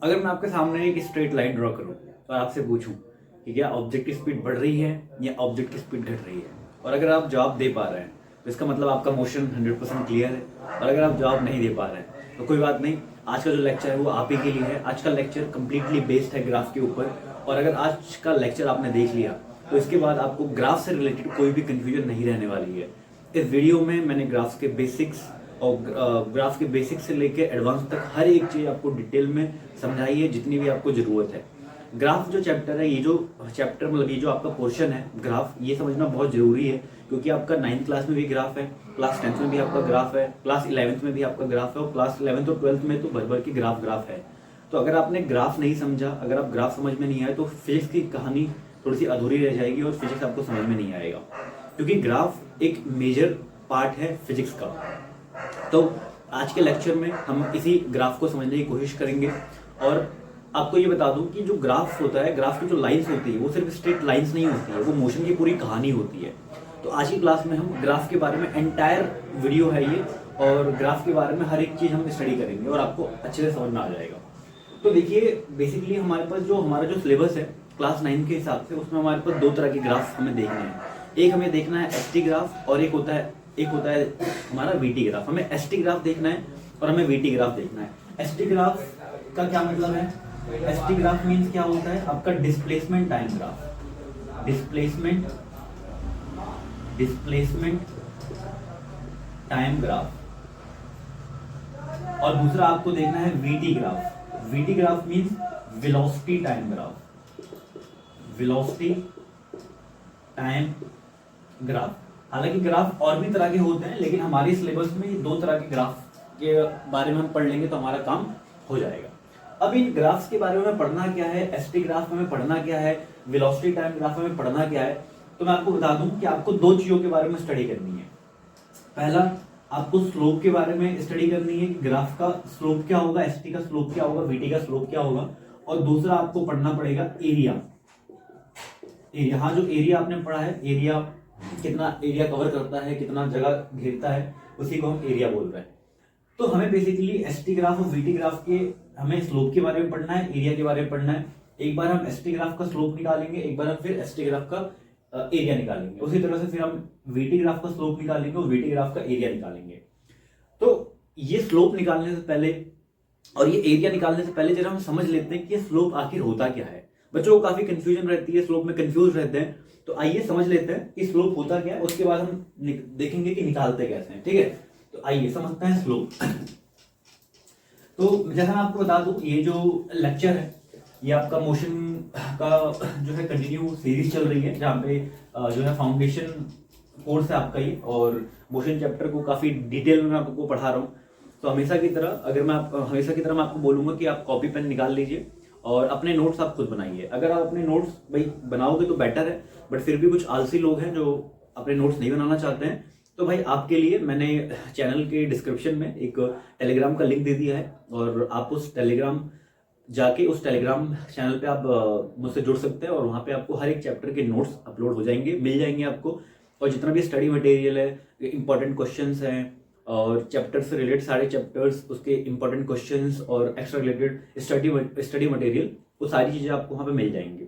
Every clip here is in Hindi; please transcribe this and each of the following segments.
अगर मैं आपके सामने एक स्ट्रेट लाइन ड्रॉ करूं और आपसे पूछूं कि क्या ऑब्जेक्ट की स्पीड बढ़ रही है या ऑब्जेक्ट की स्पीड घट रही है, और अगर आप जवाब दे पा रहे हैं तो इसका मतलब आपका मोशन 100% क्लियर है। और अगर आप जवाब नहीं दे पा रहे हैं तो कोई बात नहीं, आज का जो लेक्चर है वो आप ही के लिए है। आज का लेक्चर कम्प्लीटली बेस्ड है ग्राफ के ऊपर, और अगर आज का लेक्चर आपने देख लिया तो इसके बाद आपको ग्राफ से रिलेटेड कोई भी कंफ्यूजन नहीं रहने वाली है। इस वीडियो में मैंने ग्राफ्स के बेसिक्स और ग्राफ के बेसिक्स से लेकर एडवांस तक हर एक चीज़ आपको डिटेल में समझाई है जितनी भी आपको ज़रूरत है। ग्राफ जो चैप्टर है, ये जो चैप्टर मतलब ये जो आपका पोर्शन है ग्राफ, ये समझना बहुत ज़रूरी है क्योंकि आपका 9th क्लास में भी ग्राफ है, क्लास 10th में भी आपका ग्राफ है, क्लास 11th में भी आपका ग्राफ है, और क्लास 11th और 12th में तो भर भर के ग्राफ है। तो अगर आपने ग्राफ नहीं समझा, अगर आप ग्राफ समझ में नहीं आए तो फिजिक्स की कहानी थोड़ी सी अधूरी रह जाएगी और फिजिक्स आपको समझ में नहीं आएगा, क्योंकि ग्राफ एक मेजर पार्ट है फिजिक्स का। तो आज के लेक्चर में हम इसी ग्राफ को समझने की कोशिश करेंगे। और आपको ये बता दूं कि जो ग्राफ होता है, ग्राफ की जो लाइंस होती है वो सिर्फ स्ट्रेट लाइंस नहीं होती है, वो मोशन की पूरी कहानी होती है। तो आज की क्लास में हम ग्राफ के बारे में, एंटायर वीडियो है ये, और ग्राफ के बारे में हर एक चीज़ हम स्टडी करेंगे और आपको अच्छे से समझ में आ जाएगा। तो देखिए, बेसिकली हमारे पास जो हमारा जो सिलेबस है क्लास 9 के हिसाब से, उसमें हमारे पास दो तरह के ग्राफ हमें देखने हैं। एक हमें देखना है एसटी ग्राफ, और एक होता है हमारा वीटी ग्राफ। हमें एसटी ग्राफ देखना है और हमें वीटी ग्राफ देखना है। एसटी ग्राफ का क्या मतलब है? एसटी ग्राफ मीन्स क्या होता है? आपका displacement time graph, displacement time graph. और दूसरा आपको देखना है VT graph. VT graph means velocity time graph, velocity time graph. हालांकि ग्राफ और भी तरह के होते हैं, लेकिन हमारे सिलेबस में दो तरह के ग्राफ के बारे में हम पढ़ लेंगे तो हमारा काम हो जाएगा। अब इन ग्राफ्स के बारे में पढ़ना क्या है, एसटी ग्राफ में पढ़ना क्या है, वेलोसिटी टाइम ग्राफ में पढ़ना क्या है, तो मैं आपको बता दूं कि आपको दो चीजों के बारे में स्टडी करनी है। पहला, आपको स्लोप के बारे में स्टडी करनी है, ग्राफ का स्लोप क्या होगा, एसटी का स्लोप क्या होगा, वीटी का स्लोप क्या होगा। और दूसरा आपको पढ़ना पड़ेगा एरिया। हाँ, जो एरिया आपने पढ़ा है, एरिया कितना एरिया कवर करता है, कितना जगह घेरता है, उसी को हम एरिया बोल रहे हैं। तो हमें बेसिकली एसटी ग्राफ और वीटी ग्राफ के हमें स्लोप के बारे में पढ़ना है, एरिया के बारे में पढ़ना है। एक बार हम एसटी ग्राफ का स्लोप निकालेंगे, एक बार हम फिर एसटी ग्राफ का एरिया निकालेंगे। उसी तरह से फिर हम वीटी ग्राफ का स्लोप निकालेंगे और वीटी ग्राफ का एरिया निकालेंगे। तो ये स्लोप निकालने से पहले और ये एरिया निकालने से पहले जरा हम समझ लेते हैं कि ये स्लोप आखिर होता क्या है। बच्चों को काफी कंफ्यूजन रहती है, स्लोप में कंफ्यूज रहते हैं। तो आइए समझ लेते हैं कि स्लोप होता क्या है, उसके बाद हम देखेंगे कि निकालते कैसे हैं। ठीक है, तो आइए समझते हैं स्लोप। तो जैसा मैं आपको बता दूं, ये जो लेक्चर है ये आपका मोशन का जो है कंटिन्यू सीरीज चल रही है, जहाँ पे जो है फाउंडेशन कोर्स है आपका ये, और मोशन चैप्टर को काफी डिटेल में मैं आपको पढ़ा रहा हूँ। तो हमेशा की तरह मैं आपको बोलूंगा कि आप कॉपी पेन निकाल लीजिए और अपने नोट्स आप खुद बनाइए। अगर आप अपने नोट्स भाई बनाओगे तो बेटर है, बट फिर भी कुछ आलसी लोग हैं जो अपने नोट्स नहीं बनाना चाहते हैं, तो भाई आपके लिए मैंने चैनल के डिस्क्रिप्शन में एक टेलीग्राम का लिंक दे दिया है, और आप उस टेलीग्राम चैनल पे आप मुझसे जुड़ सकते हैं, और वहाँ पे आपको हर एक चैप्टर के नोट्स अपलोड हो जाएंगे, मिल जाएंगे आपको। और जितना भी स्टडी मटेरियल है, इंपॉर्टेंट क्वेश्चंस हैं, और चैप्टर से रिलेटेड सारे चैप्टर्स, उसके इंपॉर्टेंट क्वेश्चंस और एक्स्ट्रा रिलेटेड स्टडी मटेरियल, वो सारी चीज़ें आपको वहाँ पे मिल जाएंगी।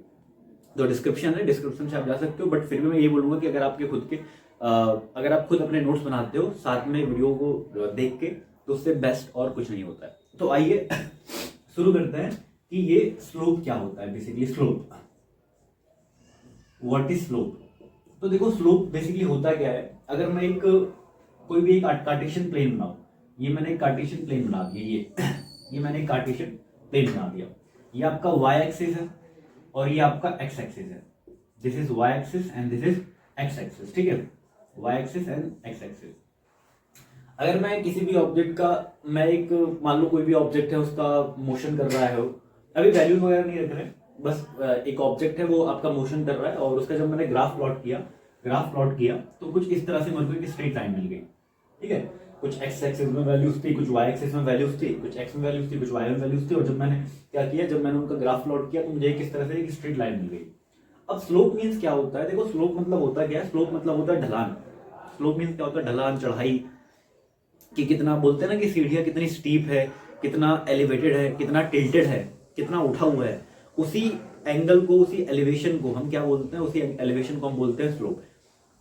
तो डिस्क्रिप्शन है, डिस्क्रिप्शन से आप जा सकते हो। बट फिर भी मैं ये बोलूँगा कि अगर आप खुद अपने नोट्स बनाते हो साथ में वीडियो को देख के, तो उससे बेस्ट और कुछ नहीं होता है। तो आइए शुरू करते हैं कि ये स्लोप क्या होता है। Basically slope, what is slope? तो देखो, स्लोप बेसिकली होता क्या है। अगर मैं कोई भी एक कार्टेशियन प्लेन बनाऊं, ये मैंने एक कार्टेशियन प्लेन बना दिया, ये मैंने एक कार्टेशियन प्लेन बना दिया। ये आपका वाई एक्सिस है और ये आपका एक्स एक्सिस है। This is Y axis and this is X axis. ठीक है, Y axis and X axis. अगर मैं किसी भी ऑब्जेक्ट का, मान लो कोई भी ऑब्जेक्ट है, उसका मोशन कर रहा है, अभी वैल्यूज वगैरह नहीं रख रहे, बस एक ऑब्जेक्ट है वो आपका मोशन कर रहा है, और उसका जब मैंने ग्राफ प्लॉट किया तो कुछ इस तरह से मेरे को एक स्ट्रेट लाइन मिल गई। ठीक है, कुछ एक्स एक्सिस में वैल्यूज थी, कुछ वाई एक्सिस में वैल्यूज थी, कुछ एक्स में वैल्यूज थी, कुछ वाई में वैल्यूज थी। और जब मैंने क्या किया, जब मैंने उनका ग्राफ प्लॉट किया तो मुझे किस तरह से एक स्ट्रेट लाइन मिल गई। अब स्लोप मीन्स क्या होता है? देखो, स्लोप मतलब होता क्या है? स्लोप मतलब होता है ढलान। स्लोप मीन्स क्या होता है? ढलान, चढ़ाई, कि कितना बोलते हैं ना कि सीढ़ियाँ कितनी स्टीप है, कितना एलिवेटेड है, कितना टिल्टेड है, कितना उठा हुआ है, उसी एंगल को, उसी एलिवेशन को हम क्या बोलते हैं, उसी एलिवेशन को हम बोलते हैं स्लोप।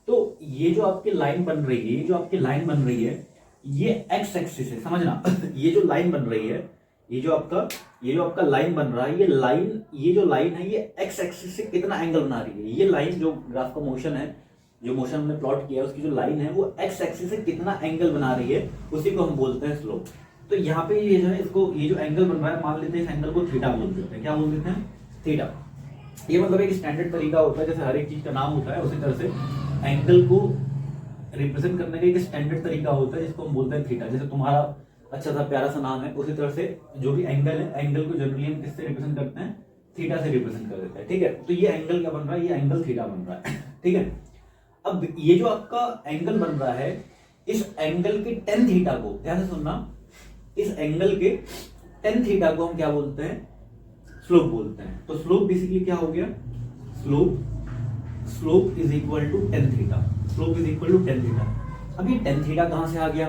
तो ये जो आपकी लाइन बन रही है, ये जो आपकी लाइन बन रही है, ये एक्स एक्सिस है, समझना ये जो लाइन बन रही है, ये जो आपका लाइन बन रहा है, ये जो लाइन है, ये एक्स एक्सिस से कितना एंगल बना रही है। ये लाइन जो ग्राफ का मोशन है, जो मोशन हमने प्लॉट किया है, उसकी जो लाइन है वो एक्स एक्सिस से कितना एंगल बना रही है, उसी को हम बोलते हैं स्लोप। तो यहाँ पे ये जो है, इसको ये जो एंगल बन रहा है, मान लेते हैं इस एंगल को थीटा बोल देते हैं। क्या बोल देते हैं? थीटा। ये मतलब एक स्टैंडर्ड तरीका होता है, जैसे हर एक चीज का नाम होता है, उसी तरह से एंगल को रिप्रेजेंट करने का एक स्टैंडर्ड तरीका होता है, जिसको हम बोलते हैं थीटा। जैसे तुम्हारा अच्छा सा प्यारा सा नाम है, उसी तरह से जो भी एंगल है, एंगल को जनरली हम किससे रिप्रेजेंट करते हैं? थीटा से रिप्रेजेंट कर देते हैं। ठीक है, तो ये एंगल क्या बन रहा है? ये एंगल थीटा बन रहा है। ठीक है, अब ये जो आपका एंगल बन रहा है, इस एंगल के टेन थीटा को, ध्यान से सुनना, इस एंगल के टेन थीटा को हम क्या बोलते हैं? स्लोप बोलते हैं। तो स्लोप बेसिकली क्या हो गया? Slope is equal to tan theta. Slope is equal to tan theta. अब ये टेन थीटा कहां से आ गया?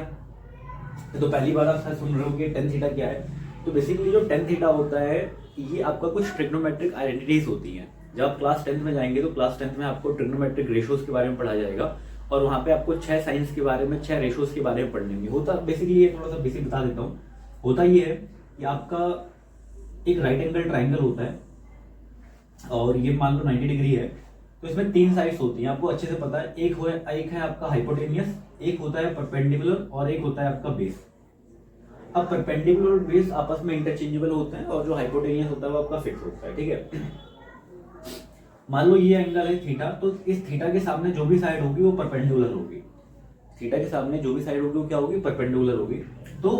तो पहली बार आप शायद सुन रहे हो कि टेन थीटा क्या है। तो बेसिकली जो टेन थीटा होता है, ये आपका कुछ ट्रिग्नोमेट्रिक आइडेंटिटीज होती हैं। जब आप क्लास 10th में जाएंगे तो क्लास 10th में आपको ट्रिग्नोमेट्रिक रेशियोज के बारे में पढ़ा जाएगा, और वहां पे आपको 6 साइंस के बारे में, 6 रेशियोज के बारे में पढ़ने होंगे। होता बेसिकली, ये थोड़ा सा बेसिक बता देता हूँ। होता ये है कि आपका एक राइट एंगल ट्राइंगल होता है, और ये मान लो 90 डिग्री है। तो इसमें 3 साइड्स होती हैं, आपको अच्छे से पता है। एक है आपका हाइपोटेनियस, एक होता है परपेंडिकुलर, और एक होता है आपका बेस। अब परपेंडिकुलर और बेस आपस में इंटरचेंजेबल होते हैं, और जो हाइपोटेनियस होता है वो आपका फिक्स होता है। ठीक है, मान लो ये एंगल है थीटा, तो इस थीटा के सामने जो भी साइड होगी वो परपेंडिकुलर होगी। थीटा के सामने जो भी साइड होगी वो क्या होगी? परपेंडिकुलर होगी। तो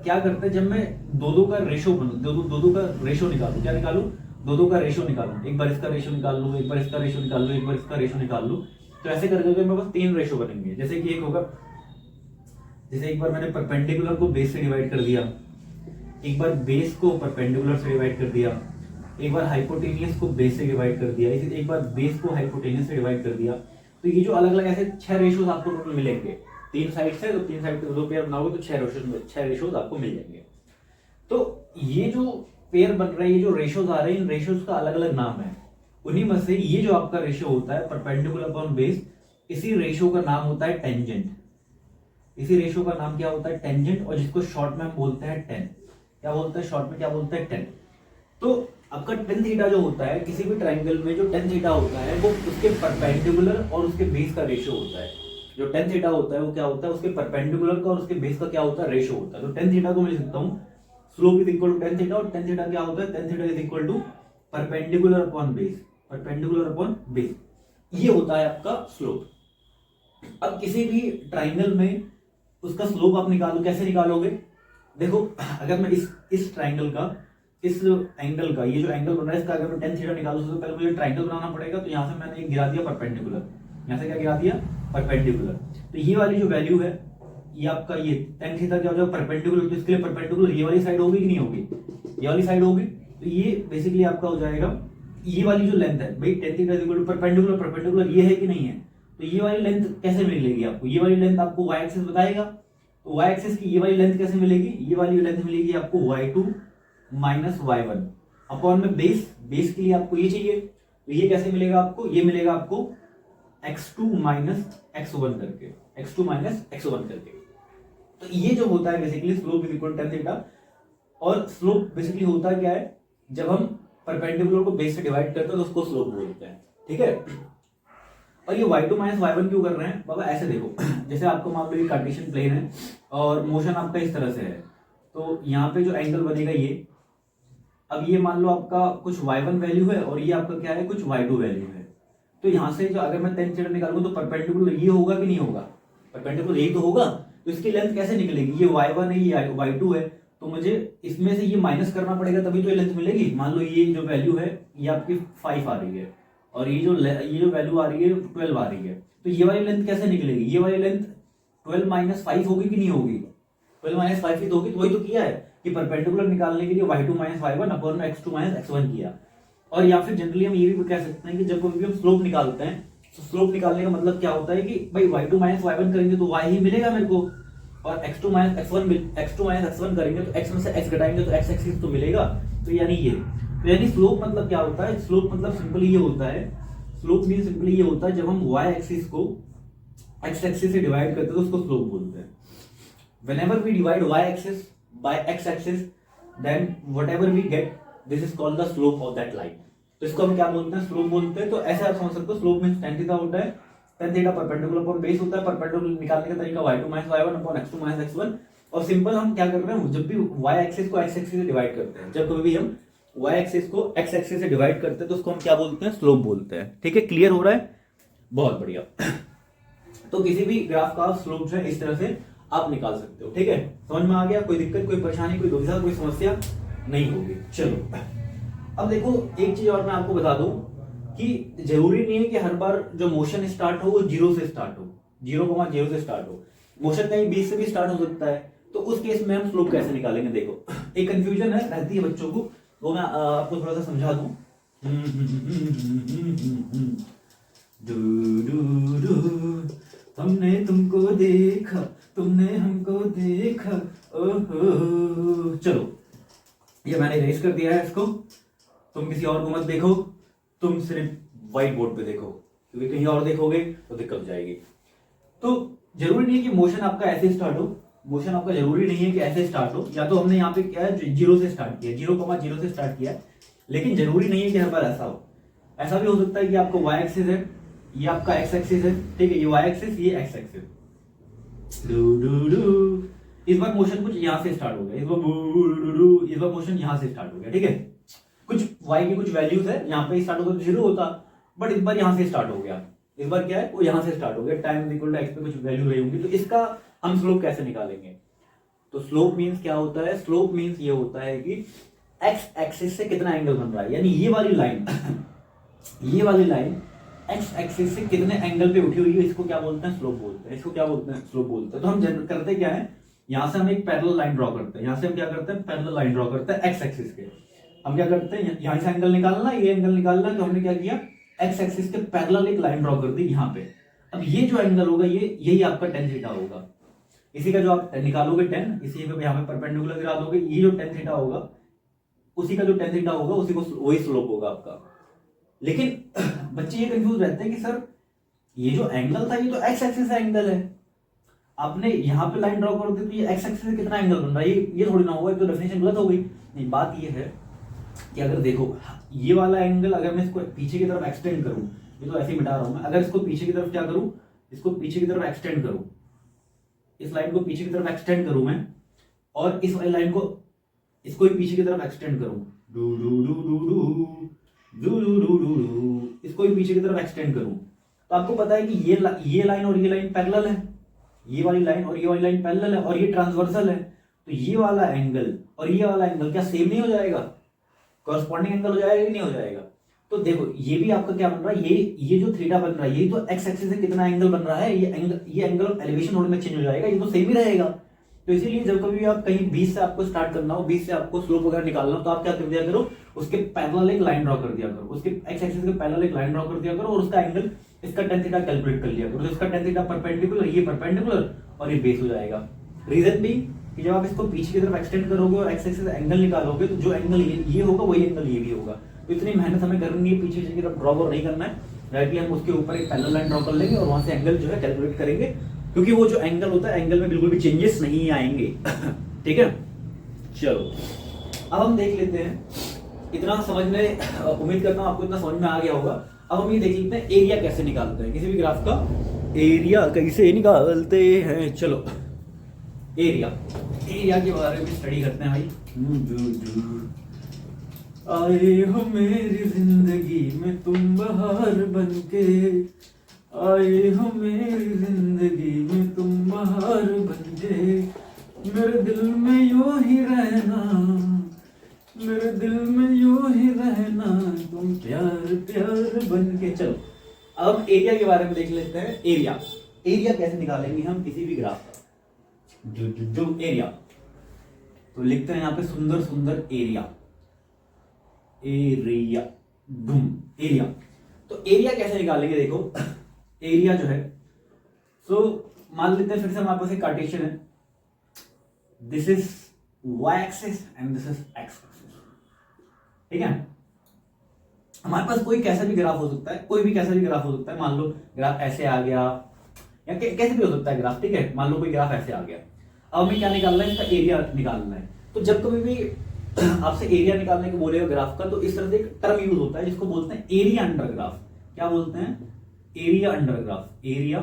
क्या करते हैं, जब मैं दो का रेशो का रेशो निकालू, क्या निकालू? दो का रेशो निकालू। एक बार इसका रेशो निकाल लूँ, एक बार इसका रेशो निकाल लूँ, एक बार इसका रेशो निकाल लूँ। तो ऐसे करके मेरे पास 3 रेशो बनेंगे। जैसे कि एक होगा, जैसे एक बार मैंने परपेंडिकुलर को बेस से डिवाइड कर दिया, एक बार बेस को परपेंडिकुलर से डिवाइड कर दिया, एक बार हाइपोटेनियस को बेस से डिवाइड कर दिया, इसी एक बार बेस को हाइपोटेनियस से डिवाइड कर दिया। तो ये जो अलग अलग ऐसे 6 रेशोज आपको टोटल मिलेंगे। 3 साइड से, तो 3 साइड पे 2 पेयर बनाओगे तो 6 रेशोज आपको मिल जाएंगे। तो ये जो पेयर बन रहे हैं, ये जो रेशोज आ रहे हैं, इन रेशोज का अलग अलग नाम है। उन्हीं में से ये जो आपका रेशियो होता है परपेंडिकुलर अपॉन बेस, इसी रेशियो का नाम होता है टेंजेंट। इसी रेशियो का नाम क्या होता है? टेंजेंट, और जिसको शॉर्ट में हम बोलते हैं 10। क्या बोलते हैं शॉर्ट में? क्या बोलते हैं? 10। तो आपका टेन थीटा जो होता है, किसी भी ट्राइंगल में जो टेन थीटा होता है, वो उसके परपेंडिकुलर और उसके बेस का रेशियो होता है। जो टेन थीटा होता है वो क्या होता है? उसके परपेंडिकुलर का और उसके बेस का क्या होता है? रेशियो होता है। तो टेन थीटा को मैं लिख सकता हूँ slope is equal to tan theta, और टेन थीटा क्या होता है? Tan theta is equal to perpendicular upon base. Perpendicular upon base, ये होता है आपका स्लोप। अब किसी भी ट्राइंगल में उसका स्लोप आप निकालो, कैसे निकालोगे? देखो, अगर मैं इस ट्राइंगल का, इस एंगल का, ये जो एंगल बन रहा है इसका अगर मैं टेन थीटा निकालूं, सबसे पहले मुझे ट्राइंगल बनाना पड़ेगा। तो यहाँ से मैंने एक गिरा दिया परपेंडिकुलर, यहाँ से क्या गिरा दिया? परपेंडिकुलर। तो ये वाली जो वैल्यू है, ये आपका ये टेन थीटा क्या हो जाएगा? परपेंडिकुलर। तो इसके लिए परपेंडिकुलर ये वाली साइड होगी कि नहीं होगी? ये वाली साइड होगी। तो ये बेसिकली आपका हो जाएगा, ये वाली जो लेंथ है भाई, tan theta equal to perpendicular, perpendicular ये है कि नहीं है? तो ये वाली लेंथ कैसे मिलेगी आपको? ये वाली लेंथ आपको y एक्सिस बताएगा। तो y एक्सिस की ये वाली लेंथ कैसे मिलेगी? ये वाली लेंथ मिलेगी आपको y2 माइनस y1 अपॉन में बेस के लिए आपको ये चाहिए। तो ये कैसे मिलेगा आपको? ये मिलेगा आपको x2 माइनस x1 करके, x2 माइनस x1 करके। तो ये जो होता है basically slope is equal to tan theta. और स्लोप बेसिकली होता क्या है? जब हम परपेंडिकुलर को बेस से डिवाइड करते हैं तो उसको स्लोप बोलते हैं। ठीक है, और ये y2 माइनस y1 क्यों कर रहे हैं बाबा? ऐसे देखो, जैसे आपको मान लो ये कार्टेशियन प्लेन है और मोशन आपका इस तरह से है, तो यहाँ पे जो एंगल बनेगा ये, अब ये मान लो आपका कुछ y1 वैल्यू है और ये आपका क्या है? कुछ y2 वैल्यू है। तो यहाँ से जो अगर मैं टेन थीटा निकालूंगा तो परपेंडिकुलर ये होगा कि नहीं होगा? परपेंडिकुलर यही तो होगा। तो इसकी लेंथ कैसे निकलेगी? ये y1 है, ये y2 है, तो मुझे इसमें से ये माइनस करना पड़ेगा, तभी तो ये लेंथ मिलेगी। मान लो ये जो वैल्यू है ये आपकी 5 आ रही है, और ये जो वैल्यू आ रही है 12 आ रही है। तो ये वाली लेंथ कैसे निकलेगी? ये वाली लेंथ 12 माइनस 5 होगी कि नहीं होगी? 12 माइनस 5 ही तो होगी। तो वही तो किया है कि परपेंडिकुलर निकालने के लिए y2 माइनस y1 अपॉन में x2 माइनस x1 किया। और या फिर जनरली हम ये भी कह सकते हैं कि जब कभी भी हम स्लोप निकालते हैं, तो स्लोप निकालने का मतलब क्या होता है कि भाई y2 माइनस y1 करेंगे तो y ही मिलेगा मेरे को, और x2 माइनस x1 करेंगे तो x में से x घटाएंगे तो x एक्सिस तो मिलेगा। तो यानी स्लोप मतलब क्या होता है, स्लोप मतलब सिंपली ये होता है, स्लोप मीन सिंपली ये होता है जब हम y एक्सिस को x एक्सिस से डिवाइड करते हैं तो उसको स्लोप बोलते हैं। Whenever we divide y axis by x axis, then whatever we get, this is called the slope of that line. तो इसको हम क्या बोलते हैं, स्लोप बोलते हैं। तो ऐसे आप समझ सकते हो, स्लोप मींस tan थीटा होता है, tan theta perpendicular upon base होता है, परपेंडिकुलर निकालने का तरीका y2 minus y1 upon x2 minus x1। और सिंपल हम क्या कर रहे हैं, जब भी y एक्सिस को x एक्सिस से डिवाइड करते हैं, जब कभी भी हम y एक्सिस को x एक्सिस से डिवाइड करते हैं तो उसको हम क्या बोलते हैं, स्लोप बोलते हैं। ठीक है, क्लियर हो रहा है, बहुत बढ़िया। तो किसी भी ग्राफ का स्लोप जो है इस तरह से आप निकाल सकते हो। ठीक है, समझ में आ गया, कोई दिक्कत, कोई परेशानी, कोई दुविधा, कोई समस्या नहीं होगी। चलो अब देखो, एक चीज और मैं आपको बता दूं कि जरूरी नहीं है कि हर बार जो मोशन स्टार्ट हो वो 0 से स्टार्ट हो, 0,0 से स्टार्ट हो। मोशन कहीं 20 से भी स्टार्ट हो सकता है। तो उस केस में हम स्लोप कैसे निकालेंगे, देखो एक कंफ्यूजन है रहती है बच्चों को, वो मैं आपको थोड़ा सा समझा दूं। हमने तुमको देखा, तुमने हमको देखा, ओहो। चलो ये मैंने इरेज कर दिया है इसको, तुम किसी और को मत देखो, तुम सिर्फ व्हाइट बोर्ड पे देखो, क्योंकि कहीं और देखोगे तो दिक्कत हो जाएगी। तो जरूरी नहीं है कि मोशन आपका ऐसे स्टार्ट हो, मोशन आपका जरूरी नहीं है कि ऐसे स्टार्ट हो। या तो हमने यहाँ पे क्या है, 0 से स्टार्ट किया, 0,0 से स्टार्ट किया, लेकिन जरूरी नहीं है कि हर बार ऐसा हो। ऐसा भी हो सकता है कि आपको y एक्सिस है, ये आपका x एक्सिस है, ठीक है, ये y एक्सिस, ये x एक्सिस। इस बार मोशन कुछ यहां से स्टार्ट हो गया, इस बार मोशन यहां से स्टार्ट हो गया। ठीक है, कुछ y की कुछ वैल्यूज है, यहाँ पे स्टार्ट होगा तो 0 होता, बट इस बार यहां से स्टार्ट हो गया। इस बार क्या है, वो यहां से स्टार्ट हो गया, टाइम इक्वल टू x पे कुछ वैल्यू रही होगी। तो इसका हम स्लोप कैसे निकालेंगे? तो स्लोप मींस क्या होता है, स्लोप मींस ये होता है कि x एक्सिस से कितना एंगल बन रहा है, यानी ये वाली लाइन ये वाली लाइन x एक्सिस से कितने एंगल पे उठी हुई है, इसको क्या बोलते हैं, स्लोप बोलते हैं। इसको क्या बोलते हैं, स्लोप बोलते हैं। तो हम करते क्या है, यहां से हम एक पैरेलल लाइन ड्रॉ करते हैं, यहां से हम क्या करते हैं, पैरेलल लाइन ड्रॉ करते हैं x एक्सिस के। हम क्या करते हैं, यहां से एंगल निकालना, ये एंगल निकालना, तो हमने क्या किया, x एक्सिस के पैरेलल एक लाइन ड्रॉ कर दी यहाँ पे। अब ये जो एंगल होगा, ये यही आपका tan थीटा होगा। इसी का जो आप निकालोगे tan, इसी पे यहाँ पे परपेंडिकुलर गिरा दोगे, ये जो tan थीटा होगा, उसी का जो tan थीटा होगा, उसी को वही स्लोप होगा आपका। लेकिन बच्चे ये कंफ्यूज रहते हैं कि सर ये जो एंगल था ये तो x एक्सिस का एंगल है, आपने यहाँ पे लाइन ड्रॉ कर दी तो ये x एक्सिस से कितना एंगल बन रहा है, ये थोड़ी ना होगा, तो डेफिनेशन गलत हो गई। नहीं, बात ये है कि अगर देखो ये वाला एंगल अगर मैं इसको पीछे की तरफ एक्सटेंड करूं, ये तो ऐसे ही मिटा रहा हूं मैं, अगर इसको पीछे की तरफ क्या करूं, इसको पीछे की तरफ एक्सटेंड करूं, इस लाइन को पीछे की तरफ एक्सटेंड करूं मैं, और इस वाली लाइन को इसको भी पीछे की तरफ एक्सटेंड करूं, do do do do do do do do do, इसको भी पीछे की तरफ एक्सटेंड करूं, तो आपको पता है कि ये लाइन और ये लाइन पैरेलल है, ये वाली लाइन और ये वाली लाइन पैरेलल है, और ये ट्रांसवर्सल है। तो ये वाला एंगल और ये वाला एंगल क्या सेम नहीं हो जाएगा, कॉरस्पॉन्डिंग एंगल हो जाएगा कि नहीं हो जाएगा? तो देखो ये भी आपका क्या बन रहा है, ये जो थीटा बन रहा है, ये तो x एक्सिस से कितना एंगल बन रहा है, ये एंगल ऑफ एलिवेशन थोड़ी में चेंज हो जाएगा, ये तो सेम ही रहेगा। तो इसीलिए जब कभी भी आप कहीं 20 से आपको स्टार्ट करना हो, 20 से आपको स्लोप वगैरह निकालना हो, तो आप क्या कर दिया करो, उसके पैरेलल एक लाइन ड्रॉ कर दिया करो, उसके x एक्सिस के पैरेलल एक लाइन ड्रॉ कर दिया करो, और उसका एंगल, इसका tan थीटा कैलकुलेट कर लिया करो। तो इसका tan थीटा परपेंडिकुलर, ये परपेंडिकुलर, और ये बेस हो जाएगा। रीजन भी कि जब आप इसको पीछे की तरफ एक्सटेंड करोगे और x एक्सिस से एंगल निकालोगे, तो जो एंगल ये होगा वही एंगल ये भी होगा। तो इतनी मेहनत हमें करनी है, पीछे की तरफ ड्रॉ नहीं करना है, डायरेक्टली हम उसके ऊपर एक पैरेलल लाइन ड्रॉ कर लेंगे और वहां से एंगल जो है कैलकुलेट करेंगे, क्योंकि वो जो एंगल होता है, एंगल में बिल्कुल भी चेंजेस नहीं आएंगे। ठीक है, चलो अब हम देख लेते हैं, इतना समझने, उम्मीद करता हूं आपको इतना समझ में आ गया होगा। अब हम ये देख लेते हैं एरिया कैसे निकालते हैं, किसी भी ग्राफ का एरिया कैसे निकालते हैं। चलो एरिया के बारे में स्टडी करते हैं भाई। आए हो मेरी जिंदगी में तुम बहार बनके, आए हो मेरी जिंदगी में तुम बहार बनके, मेरे दिल में यूं ही रहना, मेरे दिल में यूं ही रहना, तुम प्यार प्यार बनके। चलो अब एरिया के बारे में देख लेते हैं। एरिया कैसे निकालेंगे हम किसी भी ग्राफ का, जो एरिया, तो लिखते हैं यहाँ पे सुंदर सुंदर एरिया, एरिया। तो एरिया कैसे निकालेंगे, देखो एरिया जो है, सो मान लेते हैं फिर से हमारे पास एक कार्टेशियन है, this is Y axis and this is X axis. ठीक है, हमारे पास कोई कैसा भी ग्राफ हो सकता है, कोई भी कैसा भी ग्राफ हो सकता है। मान लो ग्राफ ऐसे आ गया या कैसे भी हो सकता है ग्राफ। ठीक है, मान लो कोई ग्राफ ऐसे आ गया, अब हमें क्या निकालना है, इसका एरिया निकालना है। तो जब कभी भी आपसे एरिया निकालने को बोलेगा ग्राफ का, तो इस तरह से एक टर्म यूज होता है जिसको बोलते हैं एरिया अंडर ग्राफ। क्या बोलते हैं? Area under graph, area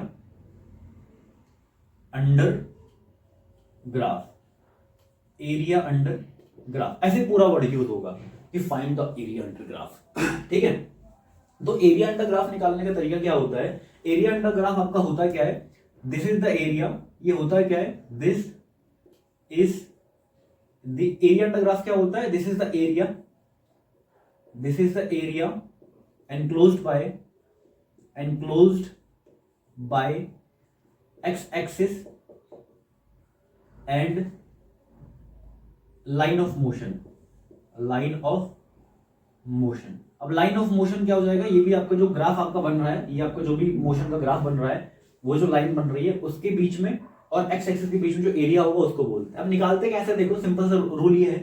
under graph, area under graph, ऐसे पूरा वर्ड यूज होगा कि find the area under graph. ठीक है, तो एरिया अंडर ग्राफ निकालने का तरीका क्या होता है? एरिया अंडर ग्राफ आपका होता क्या है? दिस इज द एरिया, ये होता है क्या है? This is the area under graph. क्या होता है? This is the area, this is the area enclosed bye x axis and line of motion, line of motion. अब लाइन ऑफ मोशन क्या हो जाएगा? ये भी आपका जो ग्राफ आपका बन रहा है, ये आपका जो भी मोशन का ग्राफ बन रहा है, वो जो लाइन बन रही है उसके बीच में और एक्स एक्सिस के बीच में जो एरिया होगा उसको बोलते हैं। अब निकालते कैसे? देखो, सिंपल सा रूल ये है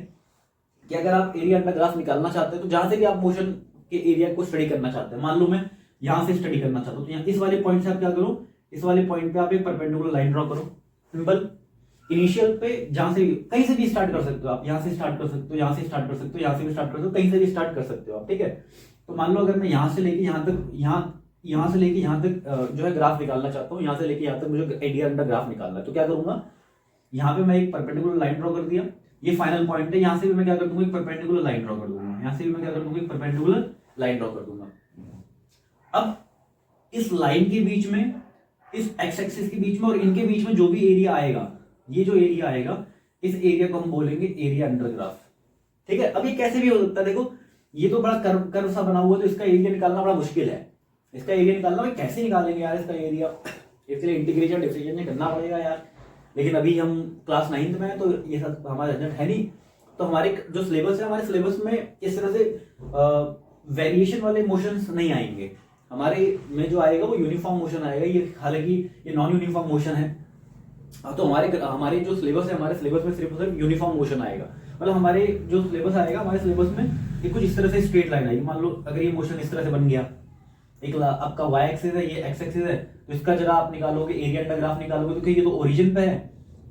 कि अगर आप एरिया अंडर ग्राफ निकालना चाहते हैं, तो जहां से भी आप मोशन के एरिया को स्टडी करना चाहते हैं, मान लो मैं यहां से स्टडी करना चाहता हूं, तो यहाँ इस वाले पॉइंट से आप क्या करो? इस वाले पॉइंट पे आप एक परपेंडिकुलर लाइन ड्रॉ करो। सिंपल, इनिशियल पे जहां से कहीं से भी स्टार्ट कर सकते हो आप, यहां से स्टार्ट कर सकते हो, यहां से स्टार्ट कर सकते हो, यहां से भी स्टार्ट कर सकते हो, कहीं से भी स्टार्ट कर सकते हो आप। ठीक है, तो मान लो अगर मैं यहां से लेके यहां तक, यहां से लेके यहां तक जो है ग्राफ निकालना चाहता हूं, यहां से लेके यहां तक मुझे एरिया अंडर ग्राफ निकालना है, तो क्या करूंगा? यहाँ पे मैं एक परपेंडिकुलर लाइन ड्रॉ कर दिया, ये फाइनल पॉइंट है, यहां से भी मैं क्या कर दूंगा? एक परपेंडिकुलर लाइन ड्रॉ कर दूंगा, यहां से भी मैं क्या कर दूंगा? एक परपेंडिकुलर लाइन ड्रॉ कर दूंगा। अब इस लाइन के बीच में, इस एक्स एक्सिस के बीच में और इनके बीच में जो भी एरिया आएगा, ये जो एरिया आएगा, इस एरिया को हम बोलेंगे एरिया अंडर ग्राफ। ठीक है, अब ये कैसे भी हो सकता है। देखो, ये तो बड़ा कर्व सा बना हुआ है, तो इसका एरिया निकालना बड़ा मुश्किल है। इसका एरिया निकालना भाई कैसे निकालेंगे यार इसका एरिया? इसके लिए इंटीग्रेशन डिफरेंशिएशन करना पड़ेगा यार। लेकिन अभी हम क्लास 9th में है, तो ये सब हमारा झंझट है नहीं। तो हमारे जो सिलेबस है, हमारे सिलेबस में इस तरह से वेरिएशन वाले मोशंस नहीं आएंगे। हमारे में जो आएगा वो यूनिफॉर्म मोशन आएगा। ये हालांकि ये नॉन यूनिफॉर्म मोशन है, तो हमारे जो सिलेबस है, हमारे सिलेबस में सिर्फ यूनिफॉर्म मोशन आएगा। मतलब हमारे जो सिलेबस आएगा, हमारे सिलेबस में ये कुछ इस तरह से स्ट्रेट लाइन आएगी। मान लो अगर ये मोशन इस तरह से बन गया, एक आपका वाई एक्सिस है, ये एक्स एक्सिस है, तो इसका जरा आप निकालोगे एरिया अंडर ग्राफ निकालोगे, तो ये तो ओरिजिन पे है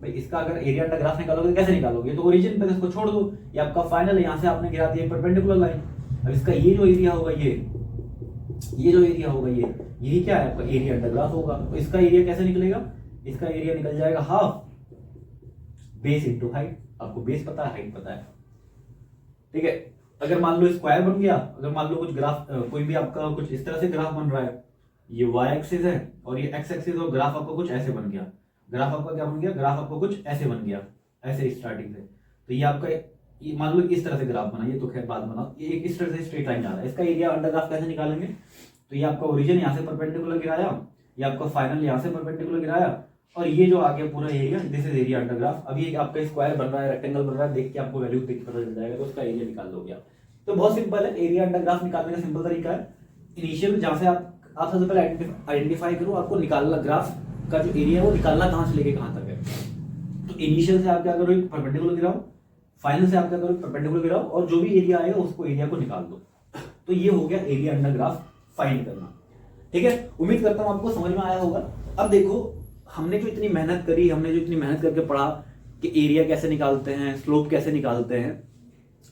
भाई। इसका अगर एरिया अंडर ग्राफ निकालोगे तो कैसे निकालोगे? तो ओरिजिन पे, इसको छोड़ दो, ये आपका फाइनल है, यहाँ से आपने गिरा दिया परपेंडिकुलर लाइन। अब इसका ये जो एरिया होगा, ये जो एरिया होगा, यही क्या है? आपका एरिया अंडर ग्राफ होगा। तो इसका एरिया कैसे निकलेगा? इसका एरिया निकल जाएगा हाफ बेस इंटू हाइट। आपको बेस पता है, हाइट पता है। ठीक है, अगर मान लो स्क्वायर बन गया, अगर मान लो कुछ ग्राफ, कोई भी आपका कुछ इस तरह से ग्राफ बन रहा है, ये वाई एक्सिस है और ये एक्स एक्सिस, और ग्राफ आपका कुछ ऐसे बन गया। ग्राफ आपका क्या बन गया? ग्राफ आपको कुछ ऐसे बन गया, ऐसे स्टार्टिंग से। तो ये आपका, ये मान लो इस तरह से ग्राफ बना, ये तो खैर बाद बना, ये एक इस तरह से स्ट्रेट लाइन जा रहा है। इसका एरिया अंडर ग्राफ कैसे निकालेंगे? तो ये आपका ओरिजिन यहाँ से परपेंडिकुलर गिराया, ये आपका फाइनल यहाँ से परपेंडिकुलर गिराया, और ये जो आ गया पूरा area, this is area under graph. अभी एक आपका स्क्वायर बन रहा है, रेक्टेंगल बन रहा है, देख के आपको वैल्यू देख के पता चल जाएगा, तो उसका एरिया निकाल लोगे आप। तो बहुत सिंपल है, एरिया अंडर ग्राफ निकालने का सिंपल तरीका है। इनिशियल जहां से आप सबसे पहले आइडेंटिफाई करो आपको निकालना, ग्राफ का जो एरिया है वो निकालना कहां से लेके कहां तक है। तो इनिशियल से आप क्या करो? एक परपेंडिकुलर गिराओ, फाइनल से आप क्या करो? परपेंडिकुलर गिराओ, और जो भी एरिया आएगा उसको एरिया को निकाल दो। तो ये हो गया एरिया अंडर ग्राफ फाइंड करना। ठीक है, उम्मीद करता हूं आपको समझ में आया होगा। अब देखो, हमने जो इतनी मेहनत करी, हमने जो इतनी मेहनत करके पढ़ा कि एरिया कैसे निकालते हैं, स्लोप कैसे निकालते हैं,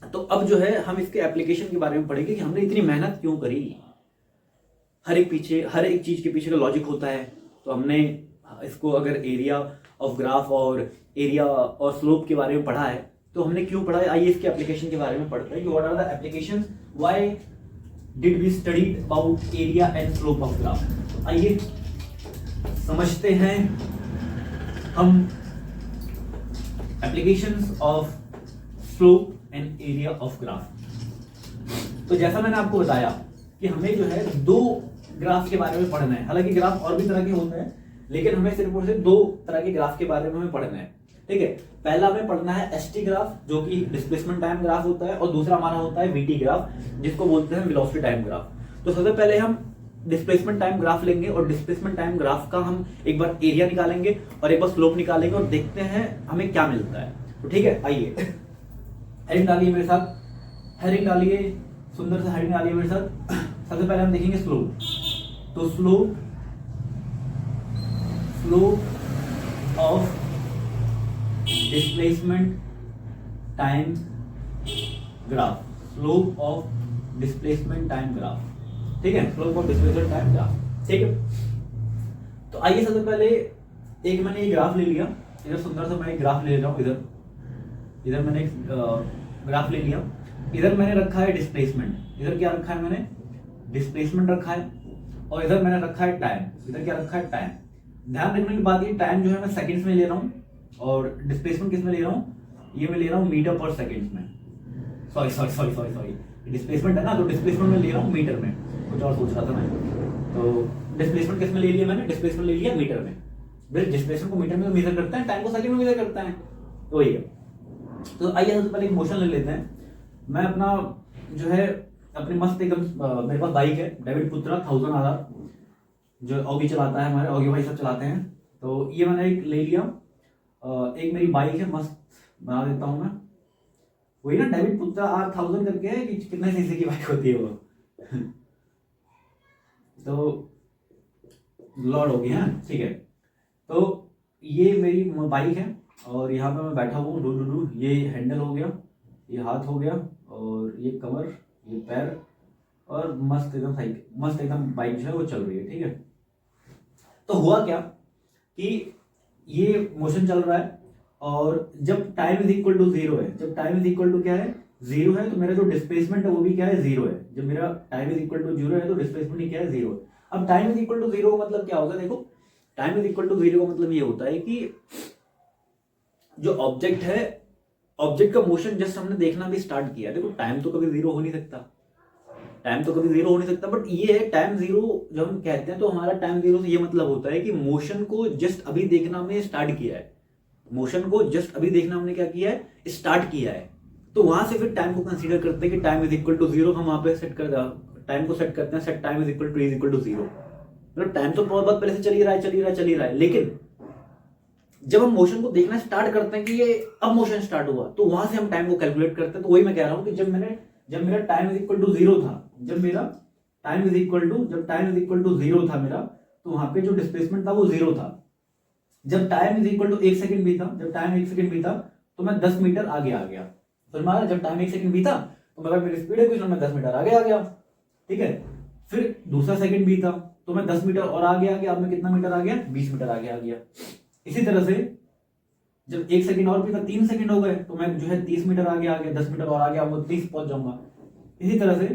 तो अब जो है हम इसके एप्लीकेशन के बारे में पढ़ेंगे कि हमने इतनी मेहनत क्यों करी। हर एक चीज के पीछे का लॉजिक होता है। तो हमने इसको अगर एरिया ऑफ ग्राफ और एरिया और स्लोप के बारे में पढ़ा है, तो हमने क्यों पढ़ा है? आइए इसके एप्लीकेशन के बारे में पढ़ते हैं कि what are the applications, why did we studied about area and slope of graph. आइए समझते हैं हम applications of slope and area of graph. तो जैसा मैंने आपको बताया कि हमें जो है दो ग्राफ के बारे में पढ़ना है। हालांकि ग्राफ और भी तरह के होते हैं, लेकिन हमें सिर्फ और सिर्फ दो तरह के ग्राफ के बारे में हमें पढ़ना है। ठीक है, पहला हमें पढ़ना है एसटी ग्राफ, जो कि डिस्प्लेसमेंट टाइम ग्राफ होता है, और दूसरा हमारा होता है वीटी ग्राफ, जिसको बोलते हैं वेलोसिटी टाइम ग्राफ। तो सबसे पहले हम डिस्प्लेसमेंट टाइम ग्राफ लेंगे और डिस्प्लेसमेंट टाइम ग्राफ का हम एक बार एरिया निकालेंगे और एक बार स्लोप निकालेंगे और देखते हैं हमें क्या मिलता है। तो ठीक है, आइए हेडिंग डालिए मेरे साथ, हेडिंग डालिए, सुंदर सा हेडिंग डालिए मेरे साथ। सबसे पहले हम देखेंगे स्लोप। तो slope of displacement time graph, slope of displacement time graph, ठीक है, slope of displacement time graph, ठीक है। तो आइए सबसे पहले एक मैंने ये ग्राफ ले लिया, इधर सुंदर सा मैं एक ग्राफ ले रहा हूं, इधर मैंने एक ग्राफ ले लिया, इधर मैंने रखा है डिस्प्लेसमेंट, इधर क्या रखा है मैंने डिस्प्लेसमेंट रखा है, और इधर मैंने रखा है टाइम, इधर क्या रखा है टाइम। ध्यान रखने की बात ये, टाइम जो है मैं सेकंड्स में ले रहा हूँ और डिस्प्लेसमेंट किस में ले रहा हूँ, ये मैं ले रहा हूँ मीटर पर सेकंड्स में, सॉरी डिस्प्लेसमेंट है ना, तो डिस्प्लेसमेंट में ले रहा हूँ मीटर में, कुछ और सोच रहा था मैं। तो डिस्प्लेसमेंट किस में ले लिया मैंने, डिस्प्लेसमेंट ले लिया मीटर में। डिस्प्लेसमेंट को मीटर में मेजर करता है, टाइम को सेकंड में मेजर करता है, तो वही है। तो आइए सबसे पहले एक मोशन ले लेते हैं। मैं अपना जो है अपनी मस्त एकदम, मेरे पास बाइक है डेविड पुत्रा 1000 RR, जो ऑगी चलाता है, हमारे ऑगी भाई सब चलाते हैं। तो ये मैंने एक ले लिया, एक मेरी बाइक है, मस्त बना देता हूँ मैं, वही ना डेविड पुत्रा R1000 करके है कि कितने सीसी की बाइक होती है वो। तो लॉर्ड होगी, है ठीक है। तो ये मेरी बाइक है और यहाँ पे मैं बैठा हुआ हूँ, ये हैंडल हो गया, ये हाथ हो गया, और ये कमर, ये पैर, और मस्त एकदम साइकिल, मस्त एकदम बाइक जो है वो चल रही है, ठीक है। तो हुआ क्या कि ये मोशन चल रहा है, और जब टाइम इज इक्वल टू 0 है, जब टाइम इज इक्वल टू क्या है 0 है, तो मेरा जो डिस्प्लेसमेंट है वो भी क्या है 0 है। जब मेरा टाइम इज इक्वल टू 0 है तो डिस्प्लेसमेंट ही क्या है 0 है। अब टाइम इज इक्वल टू 0 का मतलब क्या होगा, देखो टाइम इज इक्वल टू 0 का मतलब ये होता है कि जो ऑब्जेक्ट है, ऑब्जेक्ट का मोशन जस्ट हमने देखना भी स्टार्ट किया। देखो टाइम तो कभी 0 हो नहीं सकता, टाइम तो कभी 0 हो नहीं सकता, बट ये है टाइम 0 जब हम कहते हैं तो हमारा टाइम 0 से ये मतलब होता है कि मोशन को जस्ट अभी देखना हमने स्टार्ट किया है, मोशन को जस्ट अभी देखना हमने क्या किया है, स्टार्ट किया है। तो वहां से फिर टाइम को कंसीडर करते हैं कि टाइम इज इक्वल टू 0, हम वहां पे सेट कर टाइम को सेट करते हैं, set time is equal to 0। मतलब टाइम तो बहुत पहले से चल ही रहा है, लेकिन जब हम मोशन को देखना स्टार्ट करते हैं कि ये अब मोशन स्टार्ट हुआ, तो वहां से हम टाइम को कैलकुलेट करते हैं। तो वही मैं कह रहा हूं कि जब मेरा टाइम इज इक्वल टू 0 था, जब टाइम इज इक्वल टू 0 था मेरा, तो वहां पे जो डिस्प्लेसमेंट था वो 0 था। जब time is equal to 1 second भी था, तो मैं 10 मीटर आगे आ गया। तो हमारा जब टाइम 1 सेकंड भी था तो मतलब मेरी स्पीड है कुछ, मैं 10 मीटर आगे आ गया, ठीक है। फिर दूसरा सेकंड भी था तो मैं 10 मीटर और आगे आ गया, अब मैं कितना मीटर आ गया, 20 मीटर आगे आ गया। इसी तरह से जब 1 सेकंड और भी था, 3 सेकंड हो गए, तो मैं जो है 30 मीटर आगे आ गया, 10 मीटर और आगे आऊंगा 30 पहुंच जाऊंगा। इसी तरह से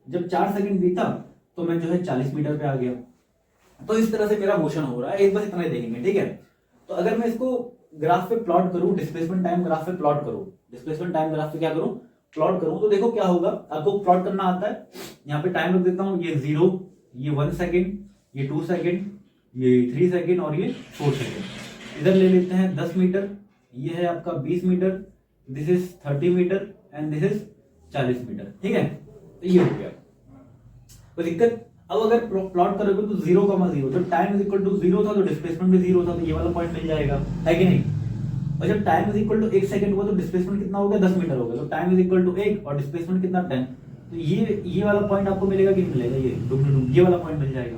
जब 4 सेकंड भी था तो मैं जो है 40 मीटर पे आ गया। तो इस तरह से मेरा मोशन हो रहा है, एक बार इतना ही देखेंगे, ठीक है। तो अगर मैं इसको ग्राफ पे प्लॉट करूं, डिस्प्लेसमेंट टाइम ग्राफ पे प्लॉट करूं, डिस्प्लेसमेंट टाइम ग्राफ पे क्या करूं, प्लॉट करूं, तो देखो क्या होगा। आपको प्लॉट करना आता है, यहाँ पे टाइम रख देता हूं, ये 0, ये 1 सेकंड, ये 2 सेकंड, ये 3 सेकंड और ये 4 सेकंड। इधर ले लेते हैं 10 मीटर, ये है आपका 20 metre, this is 30 metre and this is 40 metre, ठीक है। तो ये हो गया, कोई दिक्कत। अब अगर प्लॉट करोगे तो 0,0, जब टाइम इज इक्वल टू 0 था तो डिस्प्लेसमेंट भी 0 था, तो ये वाला पॉइंट मिल जाएगा, है कि नहीं। और जब time is equal to 1 second हुआ तो डिस्प्लेसमेंट कितना हो गया, 10 मीटर हो गया, तो टाइम इज इक्वल टू 1 और डिस्प्लेसमेंट कितना 10, तो ये वाला पॉइंट आपको मिलेगा कि मिलेगा, ये वाला पॉइंट मिल जाएगा।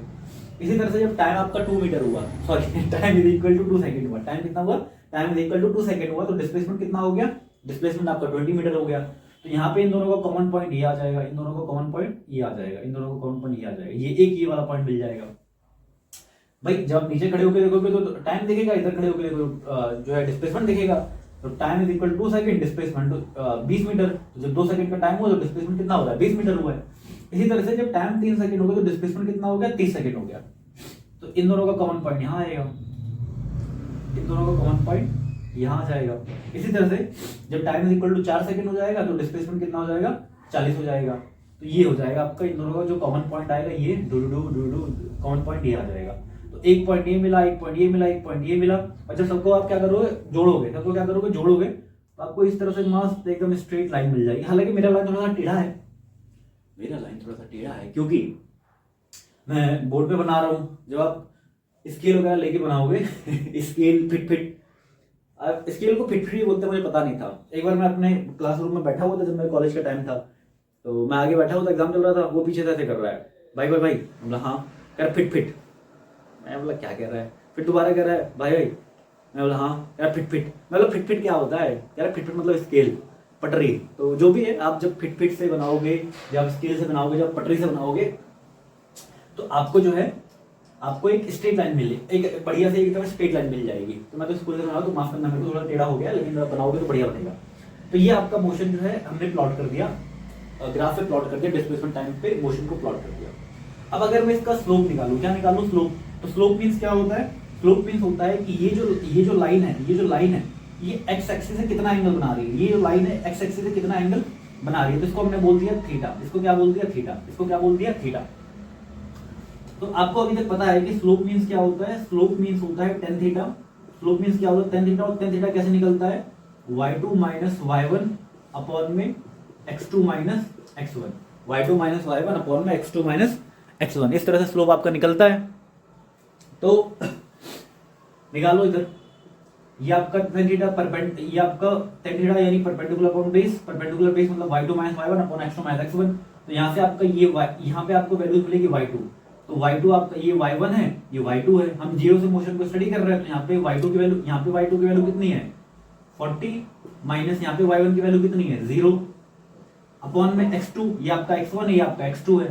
इसी तरह से जब टाइम आपका 2 मीटर हुआ, sorry time is equal to 2 second हुआ, टाइम कितना हुआ, time is equal to 2 second हुआ, तो डिस्प्लेसमेंट कितना हो गया, डिस्प्लेसमेंट आपका 20 मीटर हो गया। तो यहाँ पे इन दोनों का कॉमन पॉइंट ये आ जाएगा, इन दोनों का कॉमन पॉइंट ये आ जाएगा, इन दोनों का कॉमन पॉइंट ये आ जाएगा, ये वाला पॉइंट मिल जाएगा। भाई जब नीचे खड़े होकर देखोगे तो टाइम दिखेगा, इधर खड़े होकर देखोगे जो है डिस्प्लेसमेंट दिखेगा। तो time is equal 2 second, displacement 20 metre, तो जब 2 सेकंड का टाइम हुआ तो डिस्प्लेसमेंट कितना हो रहा है, 20 मीटर हुआ है। इसी तरह से जब टाइम 3 सेकंड हो गया तो डिस्प्लेसमेंट कितना हो गया, 30 सेकंड हो गया। तो इन दोनों का कॉमन पॉइंट यहाँ आएगा, इन दोनों का कॉमन पॉइंट यहाँ आ जाएगा। इसी तरह से जब time is equal to 4 second हो जाएगा तो डिस्प्लेसमेंट कितना हो जाएगा, 40 हो जाएगा। तो ये हो जाएगा आपका, इन दोनों का जो कॉमन पॉइंट आएगा, ये कॉमन पॉइंट ये आ जाएगा। तो एक पॉइंट ये मिला, एक पॉइंट ये मिला, एक पॉइंट ये मिला। और जब सबको आप क्या करोगे, जोड़ोगे, तो आपको इस तरह से मस्त एकदम स्ट्रेट लाइन मिल जाएगी। हालांकि मेरा लाइन थोड़ा सा टेढ़ा है, क्योंकि मैं बोर्ड पे बना रहा हूँ, जब आप स्केल वगैरह लेके बनाओगे स्केल फिट अब स्केल को फिट ही बोलते हैं, मुझे पता नहीं था। एक बार मैं अपने क्लासरूम में बैठा हुआ था, जब मेरे कॉलेज का टाइम था, तो मैं आगे बैठा हुआ था, एग्जाम चल रहा था, वो पीछे से ऐसे कर रहा है, भाई भाई भाई, बोला हाँ, कह रहा फिट। मैं बोला क्या कह रहा है, फिर दोबारा कह रहा है भाई भाई, मैं बोला हाँ, यार फिट। मैं बोला फिट क्या होता है, यार फिट मतलब स्केल, पटरी। तो जो भी है, आप जब फिट से बनाओगे, जब स्केल से बनाओगे, जब पटरी से बनाओगे, तो आपको जो है, आपको एक स्ट्रेट लाइन मिले, एक बढ़िया से एकदम स्ट्रेट लाइन मिल जाएगी। तो मैं तो स्कूल से बना, तो माफ करना, मेरे को थोड़ा टेढ़ा हो गया, लेकिन बनाओगे तो बढ़िया बनेगा। तो ये आपका मोशन जो है हमने प्लॉट कर दिया, ग्राफ पे प्लॉट कर दिया, डिस्प्लेसमेंट टाइम पे मोशन को प्लॉट कर दिया। अब अगर मैं इसका स्लोप निकालूं, क्या निकालूं, स्लोप। तो स्लोप मींस क्या होता है, स्लोप मींस होता है कि ये जो लाइन है, ये एक्स एक्सिस से कितना एंगल बना रही है, ये जो लाइन है एक्स एक्सिस से कितना एंगल बना रही है, तो इसको हमने बोल दिया थीटा। इसको क्या बोल दिया, थीटा। इसको क्या बोल दिया, थीटा। तो आपको अभी तक पता है कि स्लोप मींस क्या होता है, स्लोप मींस होता है tan थीटा। स्लोप मींस क्या होता है, tan थीटा। और tan थीटा कैसे निकलता है, y2 माइनस y1 अपॉन में x2 minus x1, y2 minus y1 upon में x2 माइनस x1। इस तरह से स्लोप आपका निकलता है। तो निकालो इधर, ये आपका tan थीटा ये आपका tan थीटा यानी perpendicular upon base, perpendicular base मतलब y2 minus y1 upon x2 minus x1। तो यहाँ से आपका ये यहाँ पे आपको वैल्यू मिलेगी y2। तो y2 आपका ये y1 है, ये y2 है। हम जीरो से मोशन को स्टडी कर रहे हैं, तो यहाँ पे y2 की वैल्यू, यहाँ पे y2 की वैल्यू कितनी है 40 माइनस यहाँ पे y1 की वैल्यू कितनी है 0 अपॉन में x2, ये आपका x1 है, ये आपका x2 है।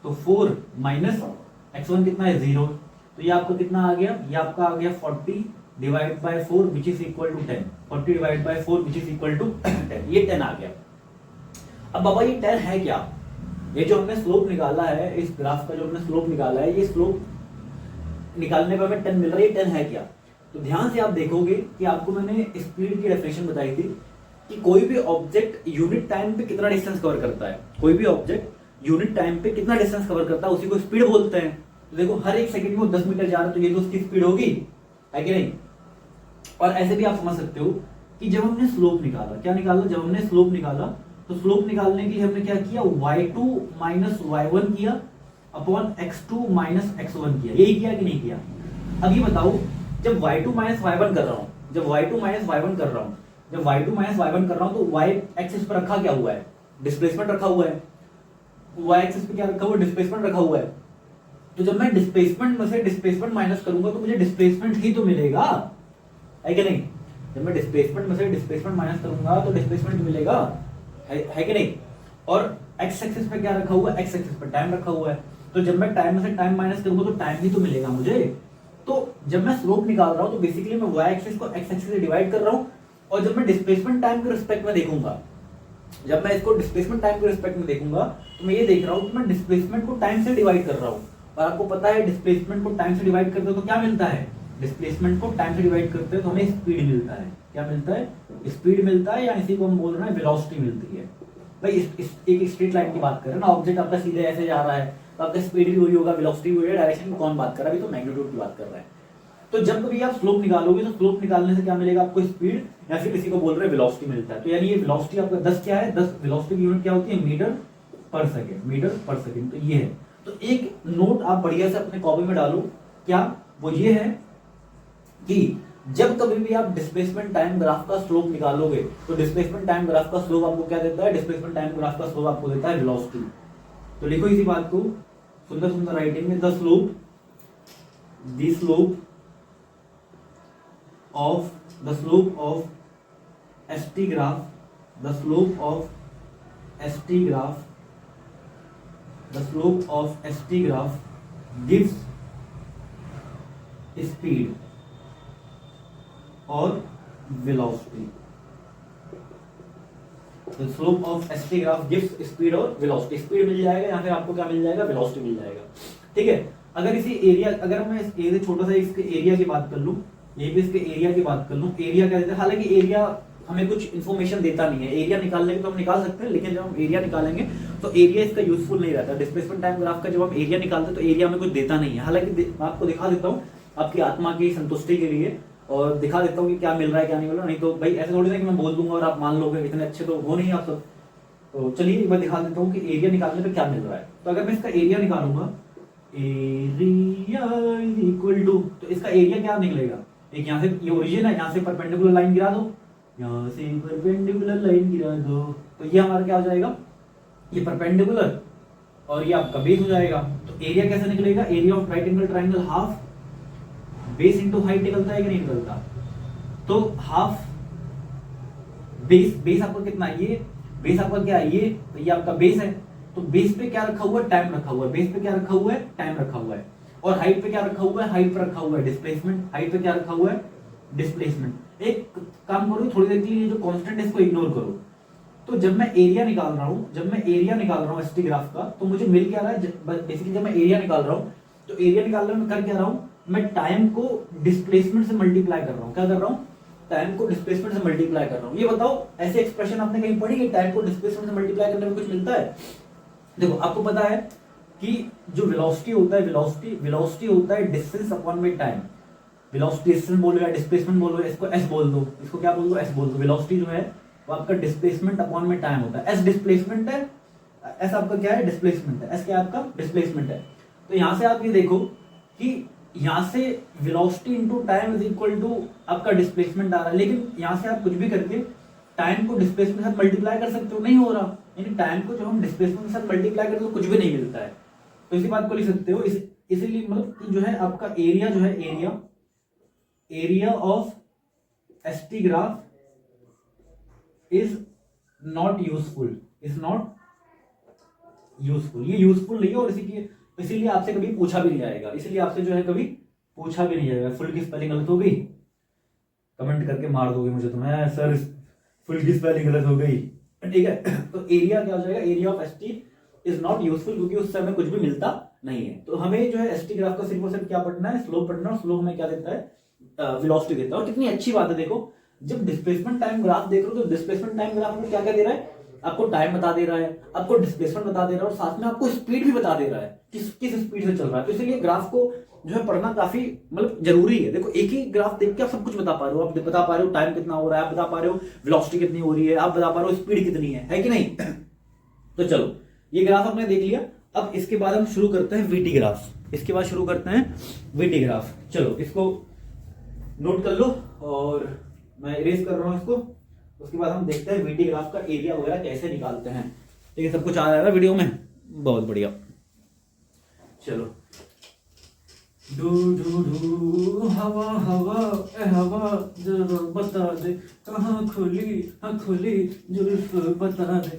तो 4 माइनस x1 कितना है 0। तो ये आपका कितना आ गया, ये आपका आ गया 40 divide by 4 which is equal to 10। 40 divide by 4 which is equal to 10, ये 10 आ गया। अब बाबा ये 10 है क्या, ये जो हमने स्लोप निकाला है, इस ग्राफ का जो हमने स्लोप निकाला है, ये स्लोप निकालने पर हमें 10 मिल रहा है, ये 10 है क्या। तो ध्यान से आप देखोगे कि आपको मैंने स्पीड की डेफिनेशन बताई थी कि कोई भी ऑब्जेक्ट यूनिट टाइम पे कितना डिस्टेंस कवर करता है, कोई भी ऑब्जेक्ट यूनिट टाइम पे कितना डिस्टेंस कवर करता है, उसी को स्पीड बोलते हैं। तो देखो हर एक सेकंड में वो 10 मीटर जा रहा है, तो ये तो उसकी स्पीड होगी, है कि नहीं। और ऐसे भी आप समझ सकते हो कि जब हमने स्लोप निकाला, क्या निकाला, जब हमने स्लोप निकाला, तो स्लोप निकालने के लिए हमने क्या किया, y2 माइनस y1 किया अपॉन x2 माइनस x1 किया, यही किया कि नहीं किया। अब ये बताओ, जब y2 माइनस y1 कर रहा हूं, जब y2 माइनस y1 कर रहा हूं, जब y2 माइनस y1 कर रहा हूं, तो y एक्सिस पर रखा क्या हुआ है, डिस्प्लेसमेंट रखा हुआ है। y एक्सिस पे क्या रखा हुआ है, डिस्प्लेसमेंट रखा हुआ है। तो जब मैं डिस्प्लेसमेंट में से डिस्प्लेसमेंट माइनस करूंगा, तो मुझे डिस्प्लेसमेंट ही तो मिलेगा, है कि नहीं। जब मैं डिस्प्लेसमेंट में से डिस्प्लेसमेंट माइनस करूंगा, तो डिस्प्लेसमेंट मिलेगा, है कि नहीं। और एक्स एक्सिस पे क्या रखा हुआ है, एक्स एक्सिस पे टाइम रखा हुआ है। तो जब मैं टाइम में से टाइम माइनस करूंगा, तो टाइम ही तो मिलेगा मुझे। तो जब मैं स्लोप निकाल रहा हूं, तो बेसिकली मैं y एक्सिस को x एक्सिस से डिवाइड कर रहा हूं। और जब मैं डिस्प्लेसमेंट टाइम के रिस्पेक्ट में देखूंगा, जब मैं इसको डिस्प्लेसमेंट टाइम के रिस्पेक्ट में देखूंगा, तो मैं ये देख रहा हूं कि मैं डिस्प्लेसमेंट को टाइम से डिवाइड कर रहा हूं। और आपको पता है डिस्प्लेसमेंट को टाइम से डिवाइड करते हो तो क्या मिलता है, डिस्प्लेसमेंट को टाइम से डिवाइड करते हैं तो हमें स्पीड मिलता है। क्या मिलता है, स्पीड मिलता है, या इसी को हम बोल रहे हैं वेलोसिटी मिलती है। भाई एक स्ट्रेट लाइन की बात करें ना, ऑब्जेक्ट आपका सीधे ऐसे जा रहा है, तो आपका स्पीड भी वही होगा, वेलोसिटी भी वही है, डायरेक्शन की कौन बात कर रहा है, अभी तो मैग्नीट्यूड की बात कर रहा है। तो जब कभी आप स्लोप निकालोगे, तो स्लोप निकालने से क्या मिलेगा आपको, स्पीड, या फिर किसी को बोल रहे हैं वेलोसिटी मिलता है। तो यानी ये वेलोसिटी आपका 10 क्या है, 10 वेलोसिटी की यूनिट क्या होती है, मीटर पर सेकंड, मीटर पर सेकंड। तो ये है। तो एक नोट आप बढ़िया से अपने कॉपी में डालो, क्या वो ये है कि जब कभी भी आप डिस्प्लेसमेंट टाइम ग्राफ का स्लोप निकालोगे, तो डिस्प्लेसमेंट टाइम ग्राफ का स्लोप आपको क्या देता है, डिस्प्लेसमेंट टाइम ग्राफ का स्लोप आपको देता है वेलोसिटी। तो लिखो इसी बात को सुंदर सुंदर राइटिंग में, the slope of ST graph, the slope of ST graph gives speed और velocity. The slope of ST graph gives speed और velocity. स्पीड मिल जाएगा, यहाँ पे आपको क्या मिल जाएगा, वेलोसिटी मिल जाएगा। ठीक है। अगर इसी एरिया, अगर मैं इस छोटा सा इसके एरिया की बात कर लूं, ये भी इसके एरिया की बात कर लूं, एरिया क्या देता है, हालांकि एरिया हमें कुछ इन्फॉर्मेशन देता नहीं है। एरिया निकालने के तो हम निकाल सकते हैं, लेकिन जब हम एरिया निकालेंगे तो एरिया इसका यूजफुल नहीं रहता। डिस्प्लेसमेंट टाइम ग्राफ का जब हम एरिया निकालते हैं तो एरिया में कुछ देता नहीं है। हालांकि मैं आपको दिखा देता हूँ आपकी आत्मा की संतुष्टि के लिए, और दिखा देता हूँ कि क्या मिल रहा है क्या नहीं मिल रहा। नहीं तो भाई ऐसे थोड़ी ना कि मैं बोल दूंगा और आप मान लोगे, इतने अच्छे तो वो नहीं आप सब। तो चलिए मैं दिखा देता हूँ कि एरिया निकालने पे क्या मिल रहा है। तो अगर मैं इसका एरिया निकालूंगा, एरिया इज इक्वल टू, तो इसका एरिया क्या निकलेगा, एक यहाँ से ये ओरिजिन है, यहाँ से परपेंडिकुलर लाइन गिरा दो, यहाँ से परपेंडिकुलर लाइन गिरा दो, तो ये हमारा क्या हो जाएगा, ये परपेंडिकुलर और ये आपका बेस हो जाएगा। तो एरिया कैसे निकलेगा, area of right angle triangle half base into height निकलता है कि नहीं निकलता, तो हाफ बेस आपका कितना है, ये बेस आपका क्या है, ये आपका बेस है, तो बेस पे क्या रखा हुआ है, टाइम रखा हुआ है, बेस पे क्या रखा हुआ है, टाइम रखा हुआ है, और हाइट पे क्या रखा हुआ है, हाइट पे रखा हुआ है डिस्प्लेसमेंट, हाइट पे क्या रखा हुआ है, डिस्प्लेसमेंट। एक काम करो थोड़ी देर के लिए जो कांस्टेंट है इसको इग्नोर करो, तो जब मैं एरिया निकाल रहा हूँ एसटी ग्राफ का, तो मुझे मिल क्या रहा है, बेसिकली जब मैं एरिया निकाल रहा हूँ तो एरिया निकाल रहा हूँ, मैं कर क्या रहा हूँ, मैं टाइम को डिस्प्लेसमेंट से मल्टीप्लाई कर रहा हूँ, क्या कर रहा हूँ, टाइम को डिस्प्लेसमेंट से मल्टीप्लाई कर रहा हूँ। ये बताओ ऐसे एक्सप्रेशन आपने कहीं पढ़ी है, टाइम को डिस्प्लेसमेंट से मल्टीप्लाई करने में कुछ मिलता है? देखो आपको पता है कि जो वेलोसिटी होता है, वेलोसिटी होता है डिस्टेंस अपॉन में टाइम, वेलोसिटी डिस्टेंस बोलो या डिस्प्लेसमेंट बोलो, इसको एस बोल दो, इसको क्या बोल दो, एस बोल दो। वेलोसिटी जो है वो आपका डिस्प्लेसमेंट अपॉन में टाइम होता है, एस डिस्प्लेसमेंट है, एस आपका क्या है, डिस्प्लेसमेंट है, एस क्या आपका डिस्प्लेसमेंट है। तो यहां से आप ये देखो कि यहां से velocity into time is equal to आपका डिस्प्लेसमेंट आ रहा है, लेकिन यहां से आप कुछ भी करके टाइम को डिस्प्लेसमेंट के साथ मल्टीप्लाई कर सकते हो, नहीं हो रहा, यानी टाइम को जो हम डिस्प्लेसमेंट के साथ मल्टीप्लाई करते हो कुछ भी नहीं मिलता है। तो इसी बात को लिख सकते हो, इसीलिए मतलब जो है आपका एरिया जो है, area of ST graph is not useful, ये यूजफुल नहीं है, और इसीलिए आपसे कभी पूछा भी नहीं जाएगा, इसलिए आपसे जो है कभी पूछा भी नहीं जाएगा। फुल की स्पेलिंग गलत हो गई, कमेंट करके मार दोगे मुझे, तो मैं सर फुल की स्पेलिंग गलत हो गई, ठीक है। तो एरिया क्या हो जाएगा, area of ST is not useful, क्योंकि उस समय कुछ भी मिलता नहीं है। तो हमें जो है एसटी ग्राफ का सिर्फ और सिर्फ क्या पढ़ना है, स्लोप पढ़ना, और स्लोप हमें क्या देता है, वेलोसिटी देता है। और कितनी अच्छी बात है, देखो जब डिस्प्लेसमेंट टाइम ग्राफ देख रहे हो तो डिस्प्लेसमेंट टाइम ग्राफ में क्या क्या दे रहा है, आपको टाइम बता दे रहा है, आपको डिस्प्लेसमेंट बता दे रहा है, और साथ में आपको स्पीड भी बता दे रहा है किस स्पीड से चल रहा है। तो इसलिए ग्राफ को जो है पढ़ना काफी मतलब जरूरी है। देखो एक ही ग्राफ देख के आप सब कुछ बता पा रहे हो, आप बता पा रहे हो टाइम कितना हो रहा है, आप बता पा रहे हो वेलोसिटी कितनी हो रही है, आप बता पा रहे हो स्पीड कितनी है कि नहीं। तो चलो ये ग्राफ आपने देख लिया, अब इसके बाद हम शुरू करते हैं वीटी ग्राफ, चलो इसको नोट कर लो, और मैं इरेज कर रहा हूं इसको। उसके बाद हम देखते हैं वीटी ग्राफ का एरिया वगैरह कैसे निकालते हैं। ठीक है, सब कुछ आ रहा है वीडियो में, बहुत बढ़िया। चलो डू डू डू हवा हवा ए हवा जरा बता दे कहाँ खुली, हाँ खुली जुल्फ बता दे,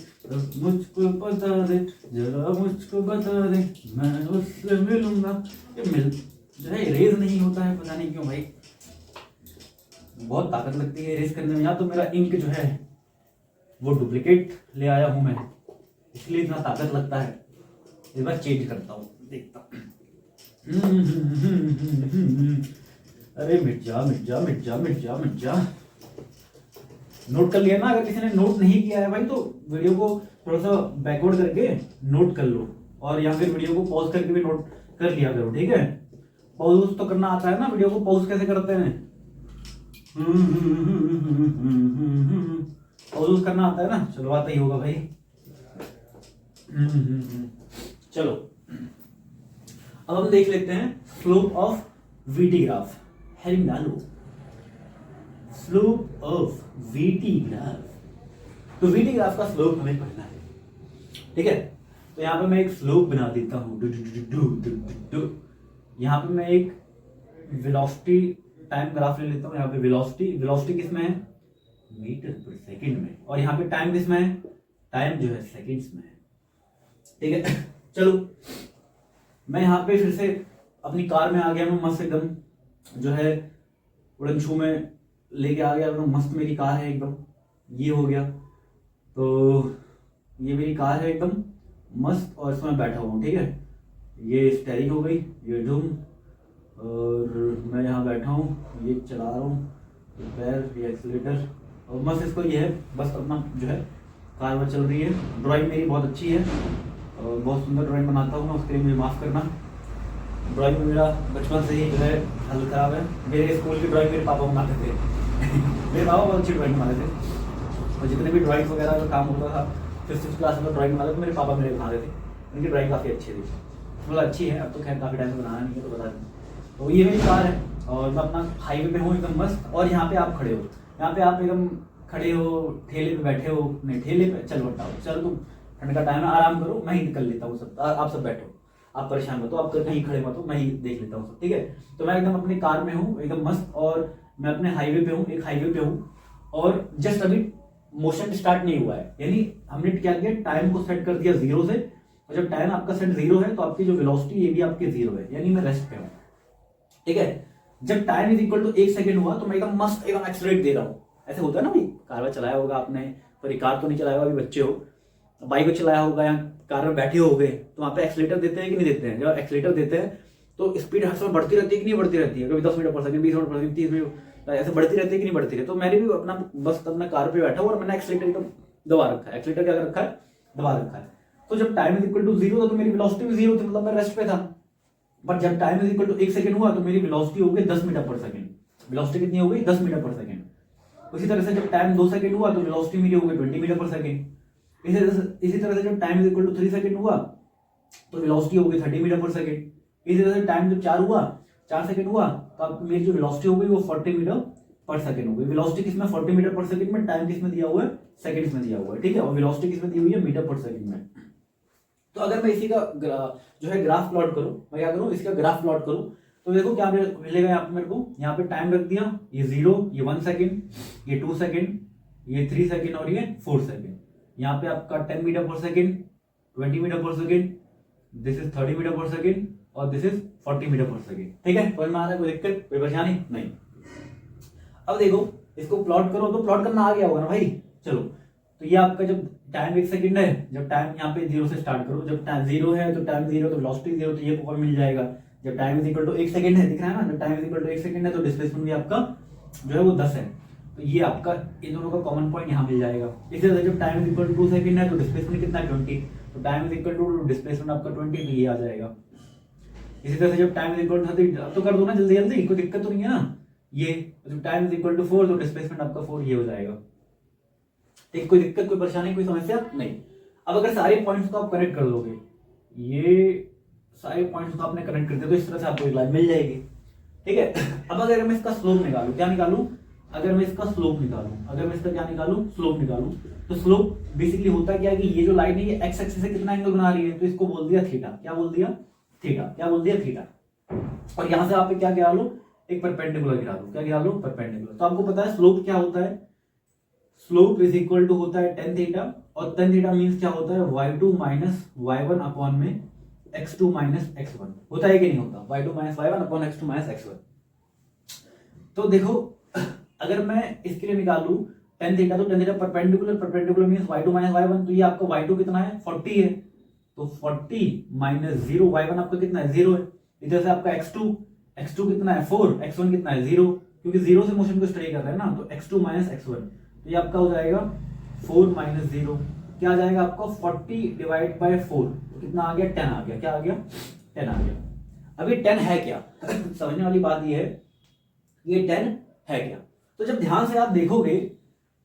मुझको बता दे जरा मुझको बता दे, मैं उससे मिलूंगा। ये मिल जो है इरेज नहीं होता है, पता नहीं क्यों भाई, बहुत ताकत लगती है इरेज करने में। या तो मेरा इंक जो है वो डुप्लीकेट ले आया हूं मैं, इसलिए इतना ताकत लगता है। इस बार चेंज करता हूँ, देखता हूँ। अरे मिट जा मिट जा मिट जा मिट जा मिट जा। नोट कर लिया ना, अगर किसी ने नोट नहीं किया है भाई तो वीडियो को थोड़ा सा बैकवर्ड करके नोट कर लो, और या फिर वीडियो को पॉज करके भी नोट कर लिया करो, ठीक है। पॉज तो करना आता है ना, वीडियो को पॉज कैसे करते हैं, पॉज करना आता है ना, चलो आता ही होगा भाई। चलो अब हम देख लेते हैं slope of VT graph. Heading डालो, स्लोप ऑफ वीटी ग्राफ। तो वीटी ग्राफ का स्लोप हमें पढ़ना है, ठीक है। तो यहां पे मैं एक स्लोप बना देता हूं, यहां पे मैं एक वेलोसिटी टाइम ग्राफ ले लेता हूं। यहाँ पे वेलोसिटी किसमें है, मीटर पर सेकंड में, और यहाँ पे टाइम किसमें है, टाइम जो है सेकंड्स में है, ठीक है। चलो मैं यहाँ पे फिर से अपनी कार में आ गया, मैं मस्त एकदम जो है उड़न छू में लेके आ गया, एकदम मस्त मेरी कार है एकदम, ये हो गया। तो ये मेरी कार है एकदम मस्त, और इसमें बैठा हुआ हूँ, ठीक है। ये स्टेयरिंग हो गई, ये डूम, और मैं यहाँ बैठा हूँ, ये चला रहा हूँ पैर, ये एक्सीलेटर, और मस्त इसको ये है बस अपना जो है कार वह चल रही है। ड्राइंग मेरी बहुत अच्छी है और बहुत सुंदर ड्राइंग बनाता हूँ मैं, उसके लिए मुझे माफ़ करना। ड्राइंग में मेरा बचपन से ही जो है हालत खराब है। मेरे स्कूल की ड्राइंग मेरे पापा बनाते थे मेरे पापा बहुत अच्छी ड्राइंग बनाते थे, और जितने भी ड्राइंग वगैरह का काम होता था 5th क्लास में ड्राइंग बनाते थे मेरे पापा मेरे बनाते थे, उनकी ड्राइंग काफ़ी अच्छी थी। मतलब अच्छी है, अब तो खैर काफ़ी टाइम से बनाना नहीं है तो बता दें। तो ये मेरी कार है और मैं अपना हाईवे पे हूँ एकदम मस्त, और यहाँ पे आप खड़े हो, यहाँ पे आप एकदम खड़े हो, ठेले पे बैठे हो, नहीं ठेले पे चल बताओ, चलो तुम ठंड का टाइम है आराम करो, मैं ही निकल लेता हूँ सब, आप सब बैठो, आप परेशान मत हो, आप कहीं खड़े मत हो, मैं ही देख लेता हूँ सब, ठीक है। तो मैं एकदम अपनी कार में हूँ एकदम मस्त, और मैं अपने हाईवे पे हूँ, एक हाईवे पे हूँ, और जस्ट अभी मोशन स्टार्ट नहीं हुआ है, यानी हमने क्या किया, टाइम को सेट कर दिया 0 से, और जब टाइम आपका सेट 0 है तो आपकी जो वेलोसिटी ये भी आपकी 0 है, यानी मैं रेस्ट पे हूँ, ठीक है। जब time is equal to 1 second हुआ तो मैं एकदम मस्त एकदम एक्सलरेट दे रहा हूँ, ऐसे होता है ना भाई, कार में चलाया होगा आपने, पर कार तो नहीं चलाया होगा, अभी बच्चे हो, बाइक को चलाया होगा या कार में बैठे हो गए, तो वहाँ पे एक्सीलेटर देते हैं कि नहीं देते हैं, जब एक्सीलेटर देते हैं तो स्पीड हर समय बढ़ती रहती है कि नहीं बढ़ती रहती है, कभी 10 मीटर पर सेकंड, 20 मीटर पर सेकंड, 30 मीटर, ऐसे बढ़ती रहती है कि नहीं बढ़ती रहती है। तो मैंने भी अपना बस अपना कार पे बैठा हूँ और मैंने एक्सीलेटर एकदम दबा रखा है, एक्सीलेटर क्या कर रखा है, दबा रखा है। तो जब टाइम इज इक्वल टू 0 था तो मेरी वेलोसिटी भी 0 थी, मतलब मैं रेस्ट पे था। बट जब time is equal to 1 second हुआ तो मेरी वेलोसिटी हो गई 10 मीटर पर सेकंड, वेलोसिटी कितनी हो गई, 10 मीटर पर सेकंड। उसी तरह से जब टाइम 2 सेकंड हुआ तो वेलोसिटी मेरी हो गई 20 मीटर पर सेकंड। इसी तरह से जब time is equal to 3 second हुआ तो वेलोसिटी हो गई 30 मीटर पर सेकंड। इसी तरह से टाइम जब 4 हुआ, 4 सेकंड हुआ तो अब मेरी जो वेलोसिटी हो गई वो 40 मीटर पर सेकंड हो गई। वेलोसिटी किसमें, 40 मीटर पर सेकंड में, टाइम किसमें दिया हुआ है, सेकंड्स में दिया हुआ है, ठीक है, और वेलोसिटी किसमें दी हुई है, मीटर पर सेकंड में। तो अगर मैं इसी का जो है ग्राफ प्लॉट करूं, मैं क्या करूं, इसका ग्राफ प्लॉट करूं, तो देखो क्या मिलेगा यहाँ पे मेरे को, यहाँ पे टाइम रख दिया, ये 0, ये 1 सेकंड, ये 2 सेकंड, ये 3 सेकंड और ये 4 सेकंड। यहाँ पे आपका 10 मीटर पर सेकंड, 20 मीटर पर सेकंड, दिस इज 30 मीटर पर सेकंड, और दिस इज 40 मीटर पर सेकंड, ठीक है। समझ में आ रहा है, कोई दिक्कत, कोई परेशानी नहीं। अब देखो इसको प्लॉट करो, तो प्लॉट करना आ गया होगा ना भाई, चलो। तो ये आपका जब टाइम 1 सेकंड है, जब टाइम यहाँ पे 0 से स्टार्ट करो, जब टाइम 0 है तो टाइम 0 तो वेलोसिटी 0, तो ये कॉल मिल जाएगा। जब time is equal to 1 second है, दिख रहा है ना, जब time is equal to 1 second है तो डिस्प्लेसमेंट भी आपका जो है वो 10 है, तो ये आपका इन दोनों का कॉमन पॉइंट यहाँ मिल जाएगा। इसी तरह जब time is equal to 2 second है तो डिस्प्लेसमेंट कितना है, 20, तो time is equal to displacement आपका 20, तो ये आ जाएगा। इसी तरह से जब टाइम इज इक्वल टू 30, अब तो कर दो ना जल्दी जल्दी, कोई दिक्कत तो नहीं है ना। ये जब टाइम इज इक्वल टू 4 तो डिस्प्लेसमेंट आपका 4 ये हो जाएगा, ठीक, कोई दिक्कत, कोई परेशानी, कोई समस्या नहीं। अब अगर सारे पॉइंट्स को आप कनेक्ट कर दोगे, ये सारे पॉइंट्स को आपने कनेक्ट कर दिया तो इस तरह से आपको एक लाइन मिल जाएगी, ठीक है। अब अगर मैं इसका स्लोप निकालूं, क्या निकालूं, अगर मैं इसका स्लोप निकालूं, अगर मैं इसका क्या निकालूं, स्लोप निकालूं, तो स्लोप बेसिकली होता क्या है कि ये जो लाइन है ये एक्स एक्सिस से कितना एंगल बना रही है, तो इसको बोल दिया थीटा, क्या बोल दिया, थीटा, क्या बोल दिया, थीटा। और यहां से आप क्या गिरा लो, एक परपेंडिकुलर गिरा लो, क्या गिरा लो, परपेंडिकुलर। तो आपको पता है स्लोप क्या होता है, स्लोप इज इक्वल टू होता है tan थीटा, और tan थीटा मींस क्या होता है, y2 माइनस y1 अपॉन में x2 माइनस x1, होता है कि नहीं होता, y2 minus y1 upon x2 minus x1। तो देखो अगर मैं इसके लिए निकालू tan थीटा, तो tan theta perpendicular, perpendicular means y2 minus y1, तो ये आपका y2 कितना है, 40 है, तो 40 माइनस 0, y1 आपका कितना है, 0 है। इधर से आपका x2 कितना है, 4, x1 कितना है, 0, क्योंकि 0 से मोशन को स्टडी कर रहे हैं ना, तो x2 माइनस x1, तो ये आपका हो जाएगा 4 माइनस 0, क्या आ जाएगा आपका 40 डिवाइड बाय 4, तो कितना आ गया, 10 आ गया, क्या आ गया, 10 आ गया। अब ये 10 है क्या समझने वाली बात ये है, ये 10 है क्या। तो जब ध्यान से आप देखोगे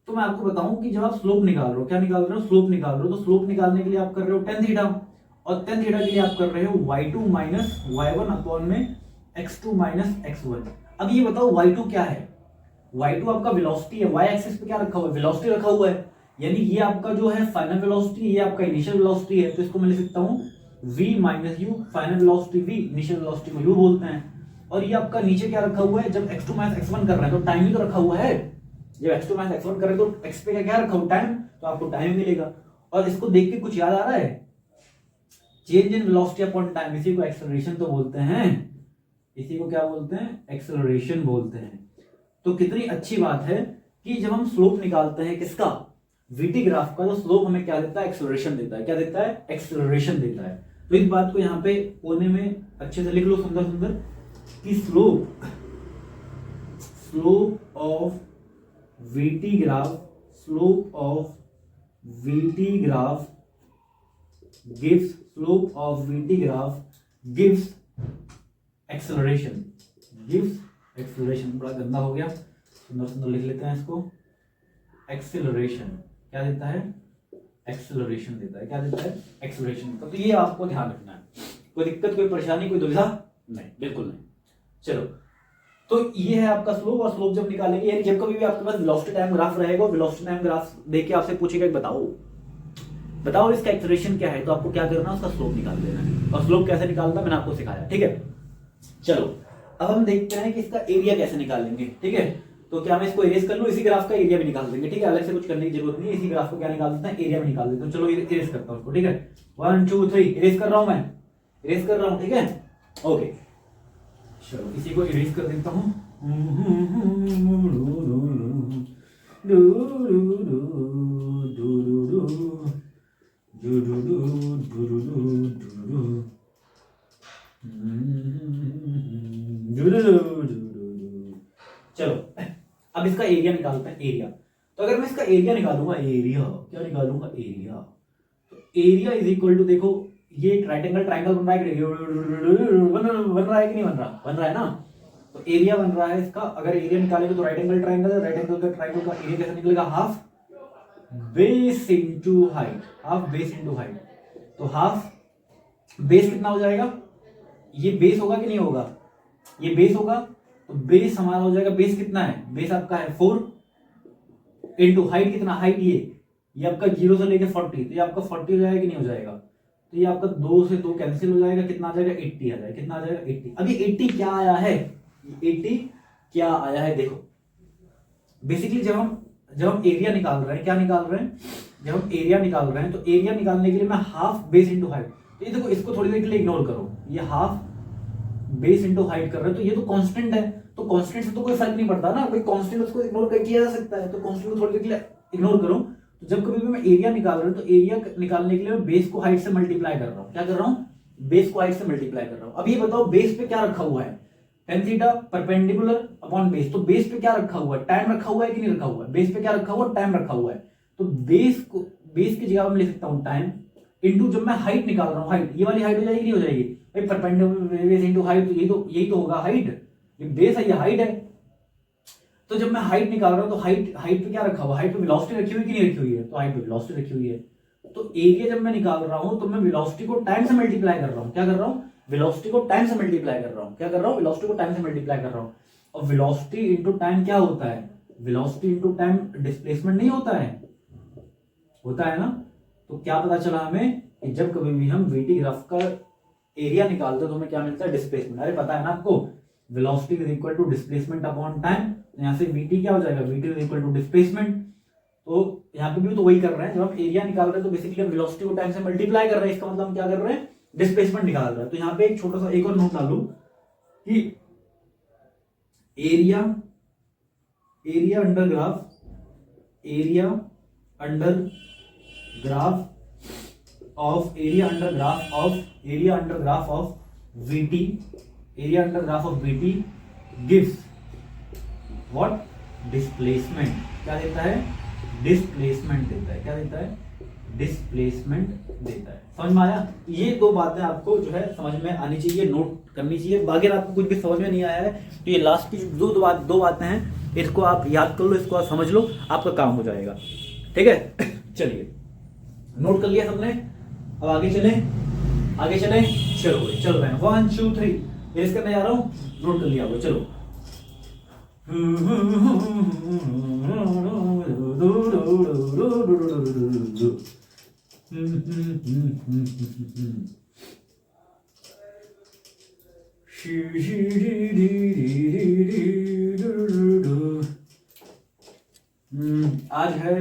तो मैं आपको बताऊं कि जब आप स्लोप निकाल रहे हो, क्या निकाल रहे हो, स्लोप निकाल रहे हो, तो स्लोप निकालने के लिए आप कर रहे हो tan थीटा, और tan थीटा के लिए आप कर रहे हो y2 माइनस y1 अपॉन में x2 माइनस x1। अब ये बताओ y2 क्या है, y2 आपका वेलोसिटी है, y एक्सिस पे क्या रखा हुआ है, वेलोसिटी रखा हुआ है, यानी ये आपका जो है फाइनल वेलोसिटी, ये आपका इनिशियल वेलोसिटी है, तो इसको मैं लिख सकता हूं v minus you, final velocity v, initial velocity को u बोलते हैं। और ये आपका नीचे क्या रखा हुआ है, जब x2 माइनस x1 कर रहे हैं तो टाइम ही तो रखा हुआ है, जब x2 माइनस x1 कर रहे हैं तो x पे क्या रखा हुआ, टाइम, तो आपको टाइम मिलेगा। और इसको देख के कुछ याद आ रहा है, change in velocity upon time, इसी को एक्सेलरेशन तो बोलते हैं, इसी को क्या बोलते हैं, एक्सेलरेशन बोलते हैं। तो कितनी अच्छी बात है कि जब हम स्लोप निकालते हैं किसका, वीटी ग्राफ का, तो स्लोप हमें क्या देता है, एक्सेलरेशन देता है, क्या देता है, एक्सेलरेशन देता है। तो इस बात को यहाँ पे कोने में अच्छे से लिख लो, सुंदर सुंदर, कि slope of VT graph, slope of VT graph gives, slope of VT graph gives acceleration, gives acceleration, बड़ा गंदा हो गया, सुंदर सुंदर लिख लेते हैं इसको, एक्सेलरेशन क्या देता है, एक्सेलरेशन देता है, क्या देता है, एक्सेलरेशन का। तो ये आपको ध्यान रखना है। कोई दिक्कत, कोई परेशानी, कोई दुविधा नहीं, बिल्कुल नहीं। चलो, तो ये है आपका स्लोप, और स्लोप जब निकालेंगे, यानी जब कभी भी आपके पास वेलोसिटी टाइम ग्राफ रहेगा, वेलोसिटी टाइम ग्राफ देख के आपसे पूछेगा बताओ इसका एक्सेलरेशन क्या है, तो आपको क्या करना है, उसका स्लोप निकाल देना है। और स्लोप कैसे निकालना मैंने आपको सिखाया, ठीक है। चलो अब हम देखते हैं कि इसका एरिया कैसे निकालेंगे, ठीक है। तो क्या मैं इसको इरेज कर लूं, इसी ग्राफ का एरिया भी निकाल देंगे, ठीक है। अलग से कुछ करने की जरूरत नहीं है, इसी ग्राफ को क्या निकाल देते हैं, एरिया भी निकाल देते हैं। चलो इरेज करता हूं उसको, ठीक है। 1 2 3 इरेज कर रहा हूं, मैं इरेज कर रहा हूं, ठीक है। ओके, चलो इसी को इरेज कर देता हूं। चलो अब इसका एरिया निकालते हैं, एरिया। तो अगर मैं इसका एरिया निकालूंगा, एरिया क्या निकालूंगा, एरिया, तो एरिया इज इक्वल टू, देखो ये राइट ट्राइंगल बन रहा है कि बन रहा है कि नहीं बन रहा है ना। तो एरिया बन रहा है इसका, अगर एरिया निकालेंगे तो राइट एंगल ट्राइंगल का एरिया कैसे निकलेगा, half base into height, half base into height. तो हाफ बेस कितना हो जाएगा, ये बेस होगा कि नहीं होगा, ये बेस होगा, तो बेस हमारा हो जाएगा, बेस कितना है, बेस आपका है 4 इंटू हाइट कितना, हाइट ये आपका 0 से लेके 40, तो ये आपका 40 हो जाएगा कि नहीं हो जाएगा, तो ये आपका 2 से 2 कैंसिल हो जाएगा, कितना आ जाएगा 80 आ जाएगा, कितना आ जाएगा 80। अभी 80 क्या आया है, 80 क्या आया है, देखो बेसिकली जब हम एरिया निकाल रहे हैं, क्या निकाल रहे हैं, जब हम एरिया निकाल रहे हैं, तो एरिया निकालने के लिए मैं हाफ बेस इंटू हाइट, तो ये देखो इसको थोड़ी देर के लिए इग्नोर करो, ये हाफ बेस इंटू हाइट कर रहे हैं, तो ये तो कांस्टेंट है, तो कांस्टेंट से तो कोई फर्क नहीं पड़ता ना, कोई कांस्टेंट उसको इग्नोर कर किया जा सकता है, तो कांस्टेंट को थोड़ी देर के लिए इग्नोर करो। तो जब कभी भी मैं एरिया निकाल रहा हूं, तो एरिया निकालने के लिए मैं बेस को हाइट से मल्टीप्लाई कर रहा हूं, क्या कर रहा हूं, बेस को हाइट से मल्टीप्लाई कर रहा हूं। अब ये बताओ बेस पे क्या रखा हुआ है, tan theta perpendicular upon base, तो बेस पे क्या रखा हुआ है, टाइम रखा हुआ है कि नहीं रखा हुआ है, बेस पे क्या रखा हुआ है, टाइम रखा हुआ है। तो बेस की जगह मैं लिख सकता हूं टाइम इंटू, जब मैं हाइट निकाल रहा हूं, हाइट ये वाली हाइट हो जाएगी नहीं हो जाएगी भाई, परपेंडिकुलर बेस इंटू हाइट, तो यही तो होगा हाइट, ये बेस है, ये हाइट है। तो जब मैं हाइट निकाल रहा हूं, तो हाइट पे क्या रखा हुआ, हाइट पे वेलोसिटी रखी हुई कि नहीं रखी हुई है, तो हाइट पे वेलोसिटी रखी हुई है। तो एरिया जब मैं निकाल रहा हूं, तो मैं वेलोसिटी को टाइम से मल्टीप्लाई कर रहा हूं, क्या कर रहा हूं, वेलोसिटी को टाइम से मल्टीप्लाई कर रहा हूं, क्या कर रहा हूं, वेलोसिटी को टाइम से मल्टीप्लाई कर रहा हूं। और वेलोसिटी इंटू टाइम क्या होता है, वेलोसिटी इंटू टाइम डिस्प्लेसमेंट नहीं होता है ना। तो क्या पता चला हमें कि जब कभी भी हम वीटी ग्राफ का एरिया निकालते तो हमें क्या मिलता है, डिस्प्लेसमेंट। अरे पता है ना आपको, velocity is equal to displacement upon time, यहां से वीटी क्या हो जाएगा, VT is equal to displacement. तो यहाँ पे भी तो वही कर रहे हैं, जब हम एरिया निकाल रहे हैं तो बेसिकली हम वेलोसिटी को टाइम से मल्टीप्लाई कर रहे हैं, इसका मतलब हम क्या कर रहे हैं, डिस्प्लेसमेंट निकाल रहे हैं। तो यहाँ पे एक छोटा सा एक और नोट डालू कि area under graph, area under graph of VT, area under graph of VT gives what, displacement. क्या देता है, डिस्प्लेसमेंट देता है, क्या देता है, डिस्प्लेसमेंट देता है। समझ में आया, ये दो बातें आपको जो है समझ में आनी चाहिए, नोट करनी चाहिए। बाकी अगर आपको कुछ भी समझ में नहीं आया है तो ये लास्ट की जो दो बातें हैं, इसको आप याद कर लो, इसको आप समझ लो, आपका काम हो जाएगा, ठीक है। चलिए नोट कर लिया सबने, अब आगे चले, चलो मैं 1 2 3 इरेज करने जा रहा हूं, नोट कर लिया, चलो। आज है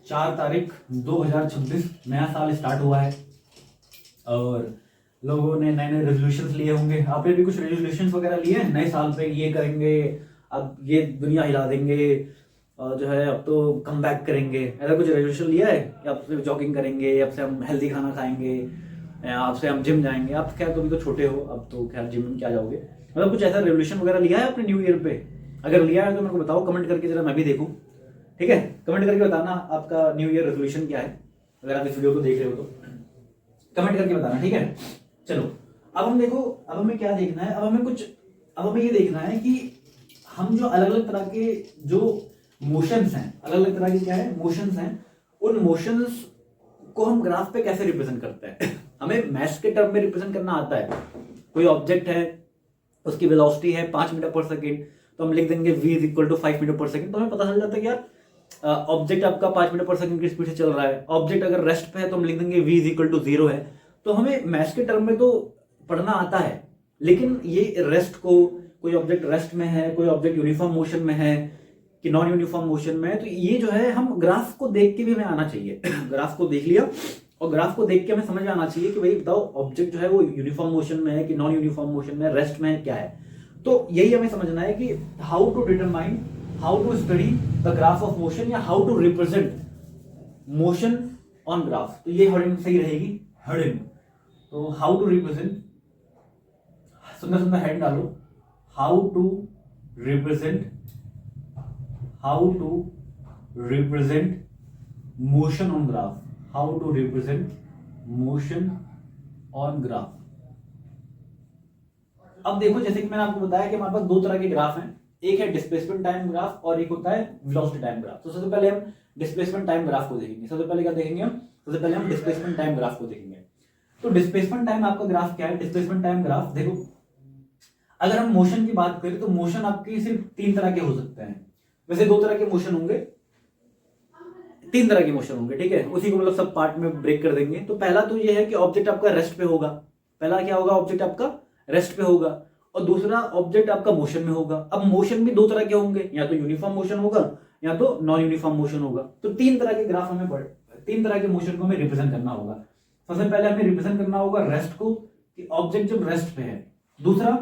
4 तारीख 2026, नया साल स्टार्ट हुआ है और लोगों ने नए नए रेजोल्यूशंस लिए होंगे। आपने भी कुछ रेजोल्यूशंस वगैरह लिए हैं नए साल पे, ये करेंगे, अब ये दुनिया हिला देंगे, और जो है अब तो कम बैक करेंगे, ऐसा कुछ रेजोल्यूशन लिया है, अब से जॉगिंग करेंगे, अब से हम हेल्दी खाना खाएंगे, अब से हम जिम जाएंगे। आप खैर तो भी तो छोटे हो, अब तो खैर जिम में क्या जाओगे, मतलब कुछ ऐसा रेवोल्यूशन वगैरह लिया है अपने न्यू ईयर पे? अगर लिया है तो मेरे को बताओ कमेंट करके, जरा मैं भी देखूं, ठीक है। कमेंट करके बताना आपका न्यू ईयर रेजोल्यूशन क्या है, अगर आप इस वीडियो को देख रहे हो तो कमेंट करके बताना, ठीक है। चलो अब हम देखो, अब हमें क्या देखना है, अब हमें ये देखना है कि हम जो अलग अलग तरह के जो मोशंस हैं, अलग अलग तरह के क्या है मोशंस हैं, उन मोशंस को हम ग्राफ पे कैसे रिप्रेजेंट करते हैं। हमें मैथ्स के टर्म में रिप्रेजेंट करना आता है। कोई ऑब्जेक्ट है, उसकी वेलोसिटी है 5 मीटर पर सेकेंड, तो हम लिख देंगे v is equal to 5 metre per second. तो हमें पता चल जाता है कि यार ऑब्जेक्ट आपका 5 मीटर पर सेकेंड की स्पीड से चल रहा है। ऑब्जेक्ट अगर रेस्ट पे है तो हम लिख देंगे v इज इक्वल टू 0 है। तो हमें मैथ्स के टर्म में तो पढ़ना आता है, लेकिन ये रेस्ट को, कोई ऑब्जेक्ट रेस्ट में है, कोई ऑब्जेक्ट यूनिफॉर्म मोशन में है कि नॉन यूनिफॉर्म मोशन में है, तो ये जो है हम ग्राफ को देख के भी हमें आना चाहिए। ग्राफ को देख लिया और ग्राफ को देख के हमें समझ में आना चाहिए कि भाई बताओ ऑब्जेक्ट जो है वो यूनिफॉर्म मोशन में है कि नॉन यूनिफॉर्म मोशन में है, रेस्ट में है, क्या है। तो यही हमें समझना है कि how to determine, how to study the graph of motion, या how to represent motion on graph. तो ये हेडिंग सही रहेगी, हेडिंग। तो हाउ टू रिप्रेजेंट, सुंदर सुंदर हेड डालो, how to represent, how to represent motion on graph, how to represent motion on graph. अब देखो, जैसे कि मैंने आपको बताया कि हमारे पास दो तरह के ग्राफ हैं, एक है डिस्प्लेसमेंट टाइम ग्राफ और एक होता है वेलोसिटी टाइम ग्राफ। तो सबसे पहले हम डिस्प्लेसमेंट टाइम ग्राफ को देखेंगे। सबसे पहले क्या देखेंगे हम? सबसे पहले हम डिस्प्लेसमेंट टाइम ग्राफ को देखेंगे। तो डिस्प्लेसमेंट टाइम आपका ग्राफ क्या है? डिस्प्लेसमेंट टाइम ग्राफ देखो, अगर हम मोशन की बात करें तो मोशन आपकी सिर्फ 3 तरह के हो सकते हैं। वैसे 2 तरह के मोशन होंगे, 3 तरह के मोशन होंगे, ठीक है। उसी को मतलब सब पार्ट में ब्रेक कर देंगे। तो पहला तो ये है कि ऑब्जेक्ट आपका रेस्ट पे होगा। पहला क्या होगा? ऑब्जेक्ट आपका रेस्ट पे होगा। और दूसरा ऑब्जेक्ट आपका मोशन में होगा। अब मोशन भी 2 तरह के होंगे, या तो यूनिफॉर्म मोशन होगा या तो नॉन यूनिफॉर्म मोशन होगा। तो 3 तरह के ग्राफ हमें 3 तरह के मोशन को हमें रिप्रेजेंट करना होगा। सबसे पहले हमें रिप्रेजेंट करना होगा रेस्ट को, कि ऑब्जेक्ट जब रेस्ट पे है। दूसरा,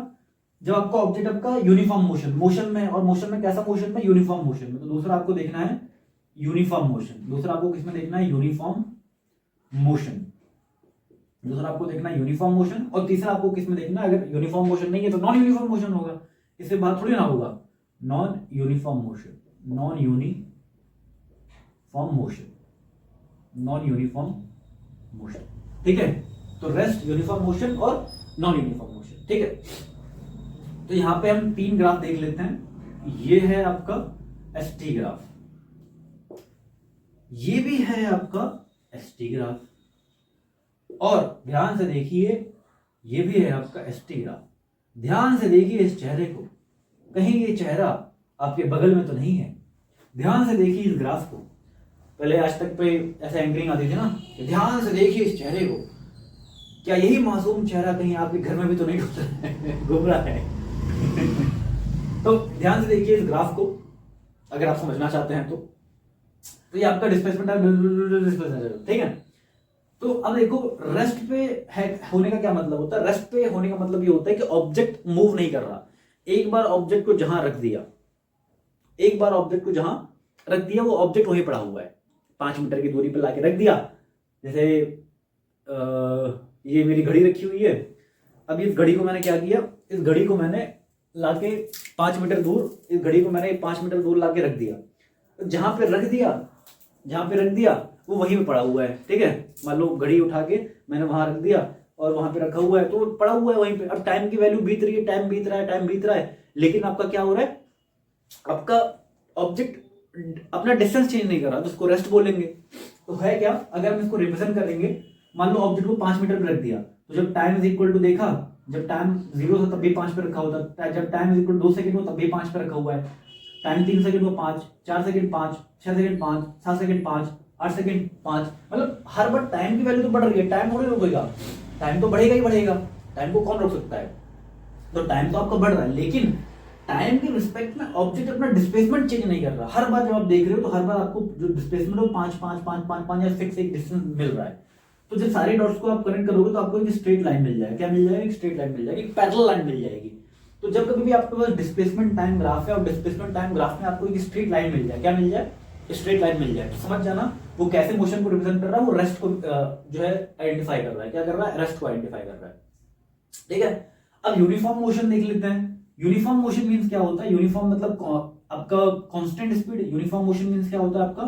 जब आपका ऑब्जेक्ट आपका यूनिफॉर्म मोशन में, और मोशन में कैसा मोशन में? यूनिफॉर्म मोशन में। तो दूसरा आपको देखना है यूनिफॉर्म मोशन। दूसरा आपको किसमें देखना है? Uniform motion. दूसरा आपको देखना है यूनिफॉर्म मोशन। और तीसरा आपको किसमें देखना है? अगर यूनिफॉर्म मोशन नहीं है तो नॉन यूनिफॉर्म मोशन होगा। इससे बात थोड़ी ना होगा, non uniform motion, non uniform motion, non uniform motion, ठीक है। तो रेस्ट, यूनिफॉर्म मोशन और नॉन यूनिफॉर्म मोशन, ठीक है। तो यहां पे हम 3 ग्राफ देख लेते हैं। ये है आपका एसटी ग्राफ, ये भी है आपका एसटी ग्राफ, और ध्यान से देखिए ये भी है आपका एसटी ग्राफ। ध्यान से देखिए इस चेहरे को, कहीं ये चेहरा आपके बगल में तो नहीं है। ध्यान से देखिए इस ग्राफ को। पहले आज तक पे ऐसे एंकरिंग आती थी ना, ध्यान से देखिए इस चेहरे को। क्या यही मासूम चेहरा कहीं आपके घर में भी तो नहीं घूम रहा है? तो ध्यान से देखिए इस ग्राफ को, अगर आप समझना चाहते हैं तो ये आपका डिस्प्लेसमेंट है, ठीक है। तो अब देखो, रेस्ट पे है होने का क्या मतलब होता है? रेस्ट पे होने का मतलब ये होता है कि ऑब्जेक्ट मूव नहीं कर रहा। एक बार ऑब्जेक्ट को जहां रख दिया, एक बार ऑब्जेक्ट को जहां रख दिया, वो ऑब्जेक्ट वहीं पड़ा हुआ है। 5 मीटर की दूरी पर लाके रख दिया। जैसे ये मेरी घड़ी रखी हुई है। अब इस घड़ी को मैंने क्या किया? इस घड़ी को मैंने लाके 5 मीटर दूर, इस घड़ी को मैंने 5 मीटर दूर लाके रख दिया। जहां पे रख दिया, जहां पे रख दिया वो वहीं पे पड़ा हुआ है, ठीक है। मान लो घड़ी उठा के मैंने वहां रख दिया और वहां पे रखा हुआ है, तो पड़ा हुआ है वहीं पे। अब टाइम की वैल्यू बीत रही है, टाइम बीत रहा है, टाइम बीत रहा है, लेकिन आपका क्या हो रहा है? आपका ऑब्जेक्ट अपना डिस्टेंस चेंज नहीं कर रहा, तो उसको रेस्ट बोलेंगे। तो है क्या? अगर हम इसको रिप्रेजेंट करेंगे, मान लो ऑब्जेक्ट को 5 मीटर पे रख दिया, तो जब टाइम इज इक्वल टू देखा, जब टाइम 0 था तब भी 5 पे रखा हुआ था, जब time is equal to 2 second हो तब भी 5 पे रखा हुआ है, टाइम 3 सेकंड को 5, 4 सेकंड 5, 6 सेकंड 5, 7 सेकंड 5, 8 सेकंड 5। मतलब हर बार टाइम की वैल्यू तो बढ़ रही है, टाइम थोड़ी रुकेगा, टाइम तो बढ़ेगा ही बढ़ेगा। टाइम को कौन रोक सकता है? तो टाइम तो आपका बढ़ रहा है, लेकिन टाइम के रिस्पेक्ट में ऑब्जेक्ट अपना डिस्प्लेसमेंट चेंज नहीं कर रहा। हर बार जब आप देख रहे हो तो हर बार आपको जो डिस्प्लेसमेंट हो 5 5 5 5 5 या फिक्स एक डिस्टेंस मिल रहा है। तो जब सारे डॉट्स को आप कनेक्ट करोगे तो आपको एक स्ट्रेट लाइन मिल जाएगी। क्या मिल जाएगी? एक स्ट्रेट लाइन मिल जाएगी, एक पैरेलल लाइन मिल जाएगी। तो जब कभी भी आपके पास डिस्प्लेसमेंट टाइम ग्राफ है और डिस्प्लेसमेंट टाइम ग्राफ में आपको एक स्ट्रेट लाइन मिल जाए, क्या मिल जाए? स्ट्रेट लाइन मिल जाए, तो समझ जाना वो कैसे मोशन को रिप्रेजेंट कर रहा है। वो रेस्ट को जो है आइडेंटिफाई कर रहा है। क्या कर रहा है? रेस्ट को आइडेंटिफाई कर रहा है, ठीक है। अब यूनिफॉर्म मोशन देख लेते हैं। यूनिफॉर्म मोशन मींस क्या होता है? यूनिफॉर्म मतलब आपका constant speed. Uniform motion means क्या होता है आपका?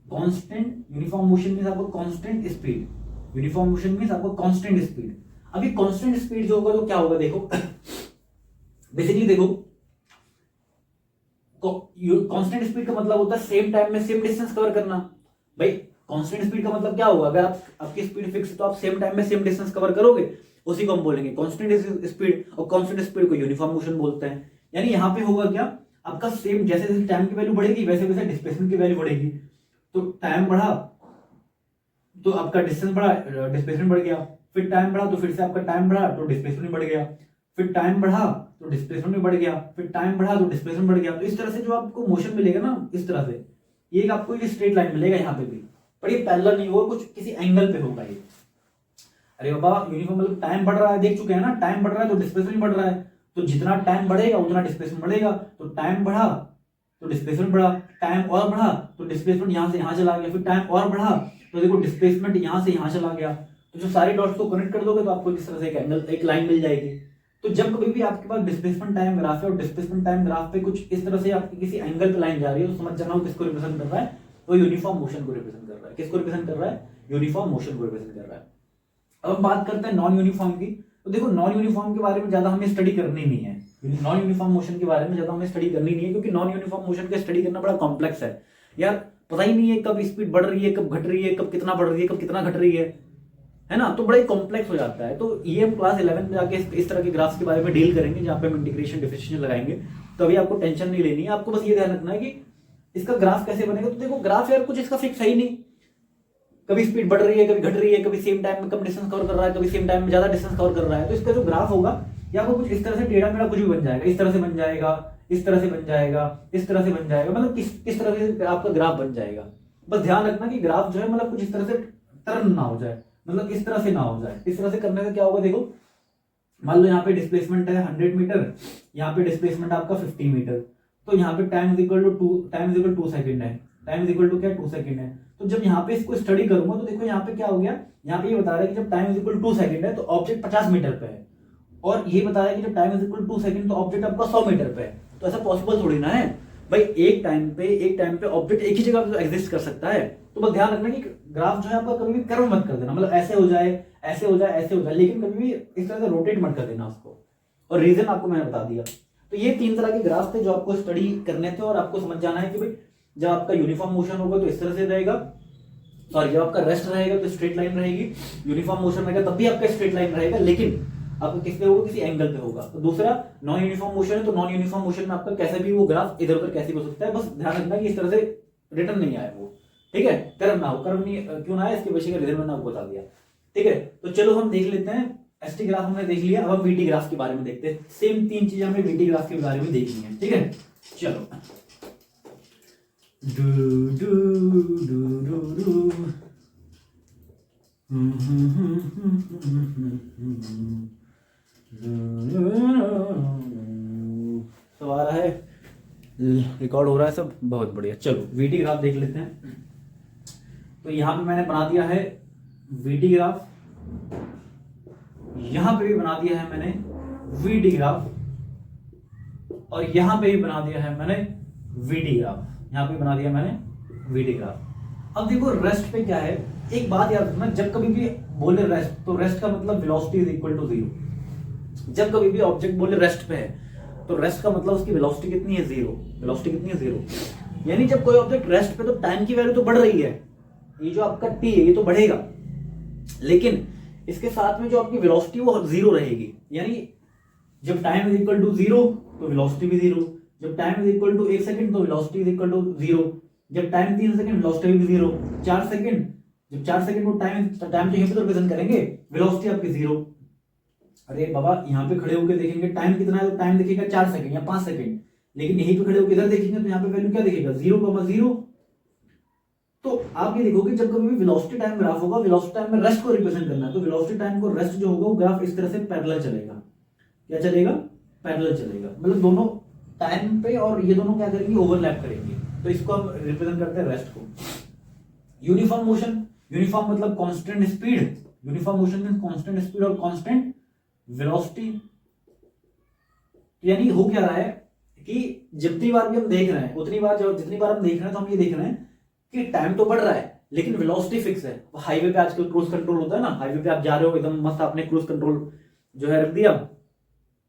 कांस्टेंट। यूनिफॉर्म मोशन मींस आपका constant speed. Uniform motion means आपका कांस्टेंट स्पीड। अभी कांस्टेंट स्पीड जो होगा तो क्या होगा? देखो बेसिकली देखो, कांस्टेंट स्पीड का मतलब होता है सेम टाइम में सेम डिस्टेंस कवर करना। भाई कांस्टेंट स्पीड का मतलब क्या होगा, अगर आपकी स्पीड फिक्स है तो आप सेम टाइम में सेम डिस्टेंस कवर करोगे, उसी को हम बोलेंगे कांस्टेंट स्पीड। और कांस्टेंट स्पीड को यूनिफॉर्म मोशन बोलते हैं। यानी यहाँ पे होगा क्या, आपका सेम जैसे जैसे टाइम की वैल्यू बढ़ेगी वैसे वैसे डिस्प्लेसमेंट की वैल्यू बढ़ेगी। तो टाइम बढ़ा तो आपका डिस्टेंस बढ़ा, डिस्प्लेसमेंट बढ़ गया, फिर टाइम बढ़ा तो फिर से आपका टाइम बढ़ा तो डिस्प्लेसमेंट बढ़ गया, फिर टाइम बढ़ा तो डिस्प्लेसमेंट भी बढ़ गया, फिर टाइम बढ़ा तो डिस्प्लेसमेंट बढ़ गया। तो इस तरह से जो आपको मोशन मिलेगा ना, इस तरह से ये आपको एक स्ट्रेट लाइन मिलेगा यहाँ पे भी, पर ये पैरेलल नहीं होगा, कुछ किसी एंगल पे होगा ये। अरे बाबा यूनिफॉर्म मतलब टाइम बढ़ रहा है, देख चुके हैं ना, टाइम बढ़ रहा है तो डिस्प्लेसमेंट बढ़ रहा है, तो जितना टाइम बढ़ेगा उतना डिस्प्लेसमेंट बढ़ेगा। तो टाइम बढ़ा तो डिस्प्लेसमेंट बढ़ा, टाइम और बढ़ा तो डिस्प्लेसमेंट यहाँ से यहाँ चला गया, फिर टाइम और बढ़ा तो देखो डिस्प्लेसमेंट यहाँ से यहाँ चला गया। तो जो सारे डॉट्स को कनेक्ट कर दोगे तो आपको इस तरह से एक एंगल, एक लाइन मिल जाएगी। तो जब कभी भी आपके पास डिस्प्लेसमेंट टाइम ग्राफ है और डिस्प्लेसमेंट टाइम ग्राफ पे कुछ इस तरह से आपकी किसी एंगल पे लाइन जा रही है, तो समझ जाना वो किसको रिप्रेजेंट कर रहा है, वो यूनिफॉर्म मोशन को रिप्रेजेंट कर रहा है। किसको रिप्रेजेंट कर रहा है, यूनिफॉर्म मोशन को रिप्रेजेंट कर रहा है। अब हम बात करते हैं नॉन यूनिफॉर्म की। तो देखो नॉन यूनिफॉर्म के बारे में ज्यादा हमें स्टडी करनी नहीं है, नॉन यूनिफॉर्म मोशन के बारे में ज्यादा हमें स्टडी करनी नहीं है, क्योंकि नॉन यूनिफॉर्म मोशन का स्टडी करना बड़ा कॉम्प्लेक्स है यार। पता ही नहीं है कब स्पीड बढ़ रही है, कब घट रही है, कब कितना बढ़ रही है, कब कितना घट रही है ना, तो बड़ा ही कॉम्प्लेक्स हो जाता है। तो ये हम क्लास 11 में जाके इस तरह के ग्राफ्स के बारे में डील करेंगे, जहाँ पे हम इंटीग्रेशन डिफरेंशिएशन लगाएंगे। तो अभी आपको टेंशन नहीं लेनी है, आपको बस ये ध्यान रखना है कि इसका ग्राफ कैसे बनेगा। तो देखो ग्राफ यार कुछ इसका फिक्स है ही नहीं, कभी स्पीड बढ़ रही है, कभी घट रही है, कभी सेम टाइम में कम डिस्टेंस कवर कर रहा है, कभी सेम टाइम में ज्यादा डिस्टेंस कवर कर रहा है। तो इसका जो ग्राफ होगा या वो कुछ इस तरह से टेढ़ा मेढ़ा कुछ भी बन जाएगा, इस तरह से बन जाएगा, इस तरह से बन जाएगा, इस तरह से बन जाएगा, मतलब किस तरह से आपका ग्राफ बन जाएगा। बस ध्यान रखना कि ग्राफ जो है मतलब कुछ इस तरह से टर्न ना हो जाए, मतलब इस तरह से ना हो जाए। इस तरह से करने से क्या होगा, देखो मान लो यहाँ पे डिस्प्लेसमेंट है 100 मीटर, यहाँ पे डिस्प्लेसमेंट आपका 50 मीटर, तो यहाँ पे time is equal to 2 second है, टाइम इज इक्वल टू क्या 2 सेकंड है। तो जब यहाँ पे इसको स्टडी करूंगा तो देखो यहाँ पे क्या हो गया, यहाँ पे ये बता रहा है कि जब टाइम इज इक्वल 2 सेकंड है तो ऑब्जेक्ट 50 मीटर पे है, और ये बता रहा है कि जब टाइम इज इक्वल 2 सेकंड तो ऑब्जेक्ट आपका 100 मीटर पे है। तो ऐसा पॉसिबल थोड़ी ना है भाई, एक टाइम पे ऑब्जेक्ट एक ही जगह पे एग्जिस्ट कर सकता है। तो बस ध्यान रखना कि ग्राफ जो है आपका कभी भी कर्व मत कर देना, मतलब ऐसे हो जाए, ऐसे हो जाए, ऐसे हो जाए, लेकिन कभी भी इस तरह से रोटेट मत कर देना उसको। और रीजन आपको मैंने बता दिया। तो ये 3 तरह के ग्राफ थे जो आपको स्टडी करने थे, और आपको समझ जाना है कि भाई जब आपका यूनिफॉर्म मोशन होगा तो इस तरह से रहेगा, सॉरी जब आपका रेस्ट रहेगा तो स्ट्रेट लाइन रहेगी, यूनिफॉर्म मोशन रहेगा तब भी आपका स्ट्रेट लाइन रहेगा, लेकिन आपको किस पे होगा, किसी एंगल पे होगा। तो दूसरा नॉन यूनिफॉर्म मोशन है, तो नॉन यूनिफॉर्म मोशन में आपका कैसे भी वो ग्राफ इधर उधर कैसे भी हो सकता है, बस ध्यान रखना कि इस तरह से रिटर्न नहीं आए वो, ठीक है, कर्व ना हो, कर्व नहीं क्यों ना आए इसके पीछे का रीजन मैंने आपको बता दिया, ठीक है। तो चलो हम देख लेते हैं, एसटी ग्राफ हमने देख लिया, अब हम वीटी ग्राफ के बारे में देखते हैं। सेम 3 चीजें हमें वीटी ग्राफ के बारे में देखनी है, ठीक है। चलो सब आ रहा है, रिकॉर्ड हो रहा है सब, बहुत बढ़िया। चलो वीटी ग्राफ देख लेते हैं। तो यहां पे मैंने बना दिया है वीटी ग्राफ, यहां पे भी बना दिया है मैंने वीटी ग्राफ, और यहां पे भी बना दिया है मैंने वीटी ग्राफ, यहां पे बना दिया मैंने वीटी ग्राफ। अब देखो रेस्ट पे क्या है, एक बात याद रखना, जब कभी भी बोले रेस्ट तो रेस्ट का मतलब वेलोसिटी इज इक्वल टू 0। जब कभी भी ऑब्जेक्ट बोले रेस्ट पे है तो रेस्ट का मतलब उसकी वेलोसिटी कितनी है, 0। वेलोसिटी कितनी है, 0। यानी जब कोई ऑब्जेक्ट रेस्ट पे तो टाइम की वैल्यू तो बढ़ रही है, ये जो आपका टी है ये तो बढ़ेगा, लेकिन इसके साथ में जो आपकी वेलोसिटी वो 0 रहेगी। यानी जब टाइम इज इक्वल टू 0 तो वेलोसिटी भी 0, जब time is equal to 1 second तो वेलोसिटी इज इक्वल टू 0, जब टाइम 3 सेकंड वेलोसिटी भी 0, 4 सेकंड, जब 4 सेकंड को टाइम तो यहीं पे तो रिप्रेजेंट करेंगे, वेलोसिटी आपकी 0। अरे बाबा यहाँ पे खड़े होकर देखेंगे टाइम कितना है, तो टाइम दिखेगा 4 सेकंड या 5 सेकंड, लेकिन यहीं पे खड़े होकर इधर देखेंगे तो यहाँ पे वैल्यू क्या दिखेगा, 0,0। तो आप ये देखोगे जब कभी भी वेलोसिटी टाइम ग्राफ होगा, वेलोसिटी टाइम में रेस्ट को रिप्रेजेंट करना है, तो वेलोसिटी टाइम को रेस्ट जो होगा वो ग्राफ इस तरह से पैरेलल चलेगा। क्या चलेगा, पैरेलल चलेगा, मतलब दोनों टाइम पे, और ये दोनों क्या करेंगे, ओवरलैप करेंगे। तो इसको हम रिप्रेजेंट करते हैं रेस्ट को। यूनिफॉर्म मोशन, यूनिफॉर्म मतलब constant speed, uniform motion means constant speed और कांस्टेंट वेलोसिटी। यानी हो क्या रहा है कि जितनी बार भी हम देख रहे हैं उतनी बार, जब जितनी बार हम देख रहे हैं तो हम ये देख रहे हैं कि टाइम तो बढ़ रहा है लेकिन वेलोसिटी फिक्स है। हाईवे पे आजकल क्रूज कंट्रोल होता है ना, हाईवे पे आप जा रहे हो एकदम मस्त, आपने क्रूज कंट्रोल जो है रख दिया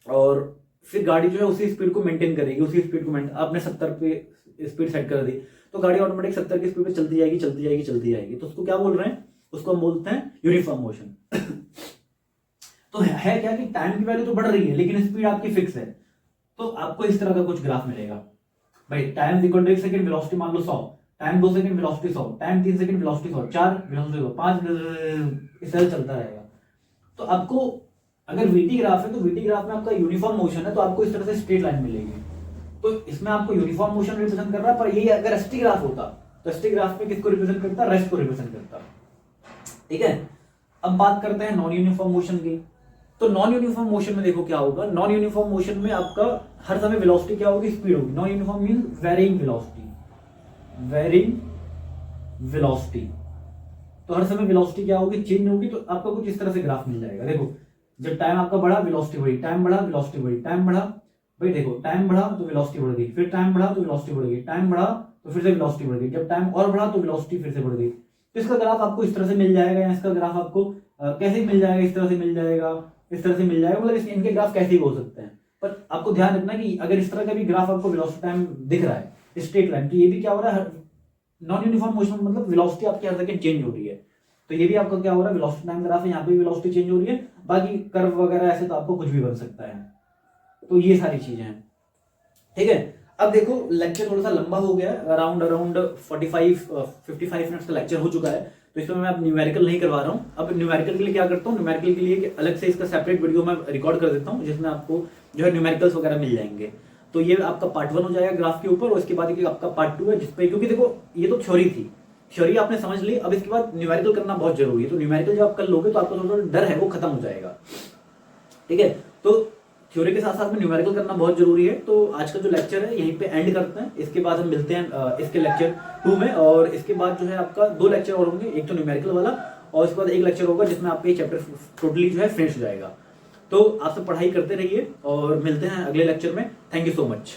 और फिर गाड़ी जो है उसी स्पीड को मेंटेन करेगी, उसी स्पीड को आपने 70 पे स्पीड सेट कर दी, तो गाड़ी ऑटोमेटिक 70 की स्पीड पे चलती जाएगी चलती जाएगी चलती जाएगी। तो उसको क्या बोल रहे हैं, उसको हम बोलते हैं यूनिफॉर्म मोशन। तो है क्या कि टाइम की वैल्यू तो बढ़ रही है लेकिन स्पीड आपकी फिक्स है। तो आपको इस तरह का कुछ ग्राफ मिलेगा भाई, time equal to 1 second, velocity मान लो 100, time 2 second, velocity 100, time 3 second, velocity 100, 4 velocity 100, 5 इस तरह चलता रहेगा। तो आपको अगर वीटी ग्राफ है तो वीटी ग्राफ में आपका यूनिफॉर्म मोशन है तो आपको इस तरह से स्ट्रेट लाइन मिलेगी। तो इसमें आपको यूनिफॉर्म मोशन रिप्रेजेंट कर रहा है, पर यही अगर एसटी ग्राफ होता तो एसटी ग्राफ में किसको रिप्रेजेंट करता, रेस्ट को रिप्रेजेंट करता। ठीक है, अब बात करते हैं नॉन यूनिफॉर्म मोशन की। तो नॉन यूनिफॉर्म मोशन में देखो क्या होगा, नॉन यूनिफॉर्म मोशन में आपका हर समय वेलोसिटी क्या होगी, स्पीड होगी। Non uniform mean varying velocity, varying velocity. तो हर समय वेलोसिटी क्या होगी, चेंज होगी। तो आपको कुछ इस तरह से ग्राफ मिल जाएगा। देखो जब टाइम आपका बढ़ा वेलोसिटी बढ़ी, टाइम बढ़ा वेलोसिटी बढ़ी, टाइम बढ़ा, भाई देखो टाइम बढ़ा तो वेलोसिटी बढ़ गई, फिर टाइम बढ़ा तो वेलोसिटी बढ़ गई, टाइम बढ़ा तो फिर से वेलोसिटी बढ़ गई, जब टाइम और बढ़ा तो वेलोसिटी फिर से बढ़ गई। तो इसका ग्राफ आपको इस तरह से मिल जाएगा, या इसका ग्राफ आपको कैसे मिल जाएगा, इस तरह से मिल जाएगा, इस तरह से मिल जाएगा। मतलब इनके ग्राफ कैसे भी हो सकते हैं, पर आपको ध्यान रखना कि अगर इस तरह का भी ग्राफ आपको वेलोसिटी टाइम दिख रहा है स्ट्रेट लाइन, तो ये भी क्या हो रहा है, नॉन यूनिफॉर्म मोशन मतलब वेलोसिटी आपकी हर सेकंड चेंज हो रही है। तो ये भी आपका क्या हो रहा है, वेलोसिटी टाइम ग्राफ है, यहाँ पे भी वेलोसिटी चेंज हो रही है। बाकी कर्व वगैरह ऐसे तो आपको कुछ भी बन सकता है। तो ये सारी चीजें हैं। ठीक है, अब देखो लेक्चर थोड़ा सा लंबा हो गया है, अराउंड 55 मिनट्स का लेक्चर हो चुका है। तो इसमें मैं अब न्यूमेरिकल नहीं करवा रहा हूँ। अब न्यूमेरिकल के लिए क्या करता हूँ, न्यूमेरिकल के लिए अलग से इसका सेपरेट वीडियो मैं रिकॉर्ड कर देता हूँ, जिसमें आपको जो है न्यूमेरिकल्स वगैरह मिल जाएंगे। तो ये आपका पार्ट 1 हो जाएगा ग्राफ के ऊपर, और उसके बाद आपका पार्ट 2 है जिसपे, क्योंकि देखो ये तो थ्योरी थी, थ्योरी आपने समझ ली, अब इसके बाद न्यूमेरिकल करना बहुत जरूरी है। तो न्यूमेरिकल जब आप कर लोगे तो आपका थोड़ा डर है वो खत्म हो जाएगा। ठीक है, तो थ्योरी के साथ साथ में न्यूमेरिकल करना बहुत जरूरी है। तो आज का जो लेक्चर है यहीं पे एंड करते हैं। इसके बाद हम मिलते हैं इसके लेक्चर 2 में, और इसके बाद जो है आपका 2 लेक्चर और होंगे, एक तो न्यूमेरिकल वाला और इसके बाद एक लेक्चर होगा जिसमें आपका ये चैप्टर टोटली जो है फिनिश हो जाएगा। तो आप सब पढ़ाई करते रहिए और मिलते हैं अगले लेक्चर में। Thank you so much.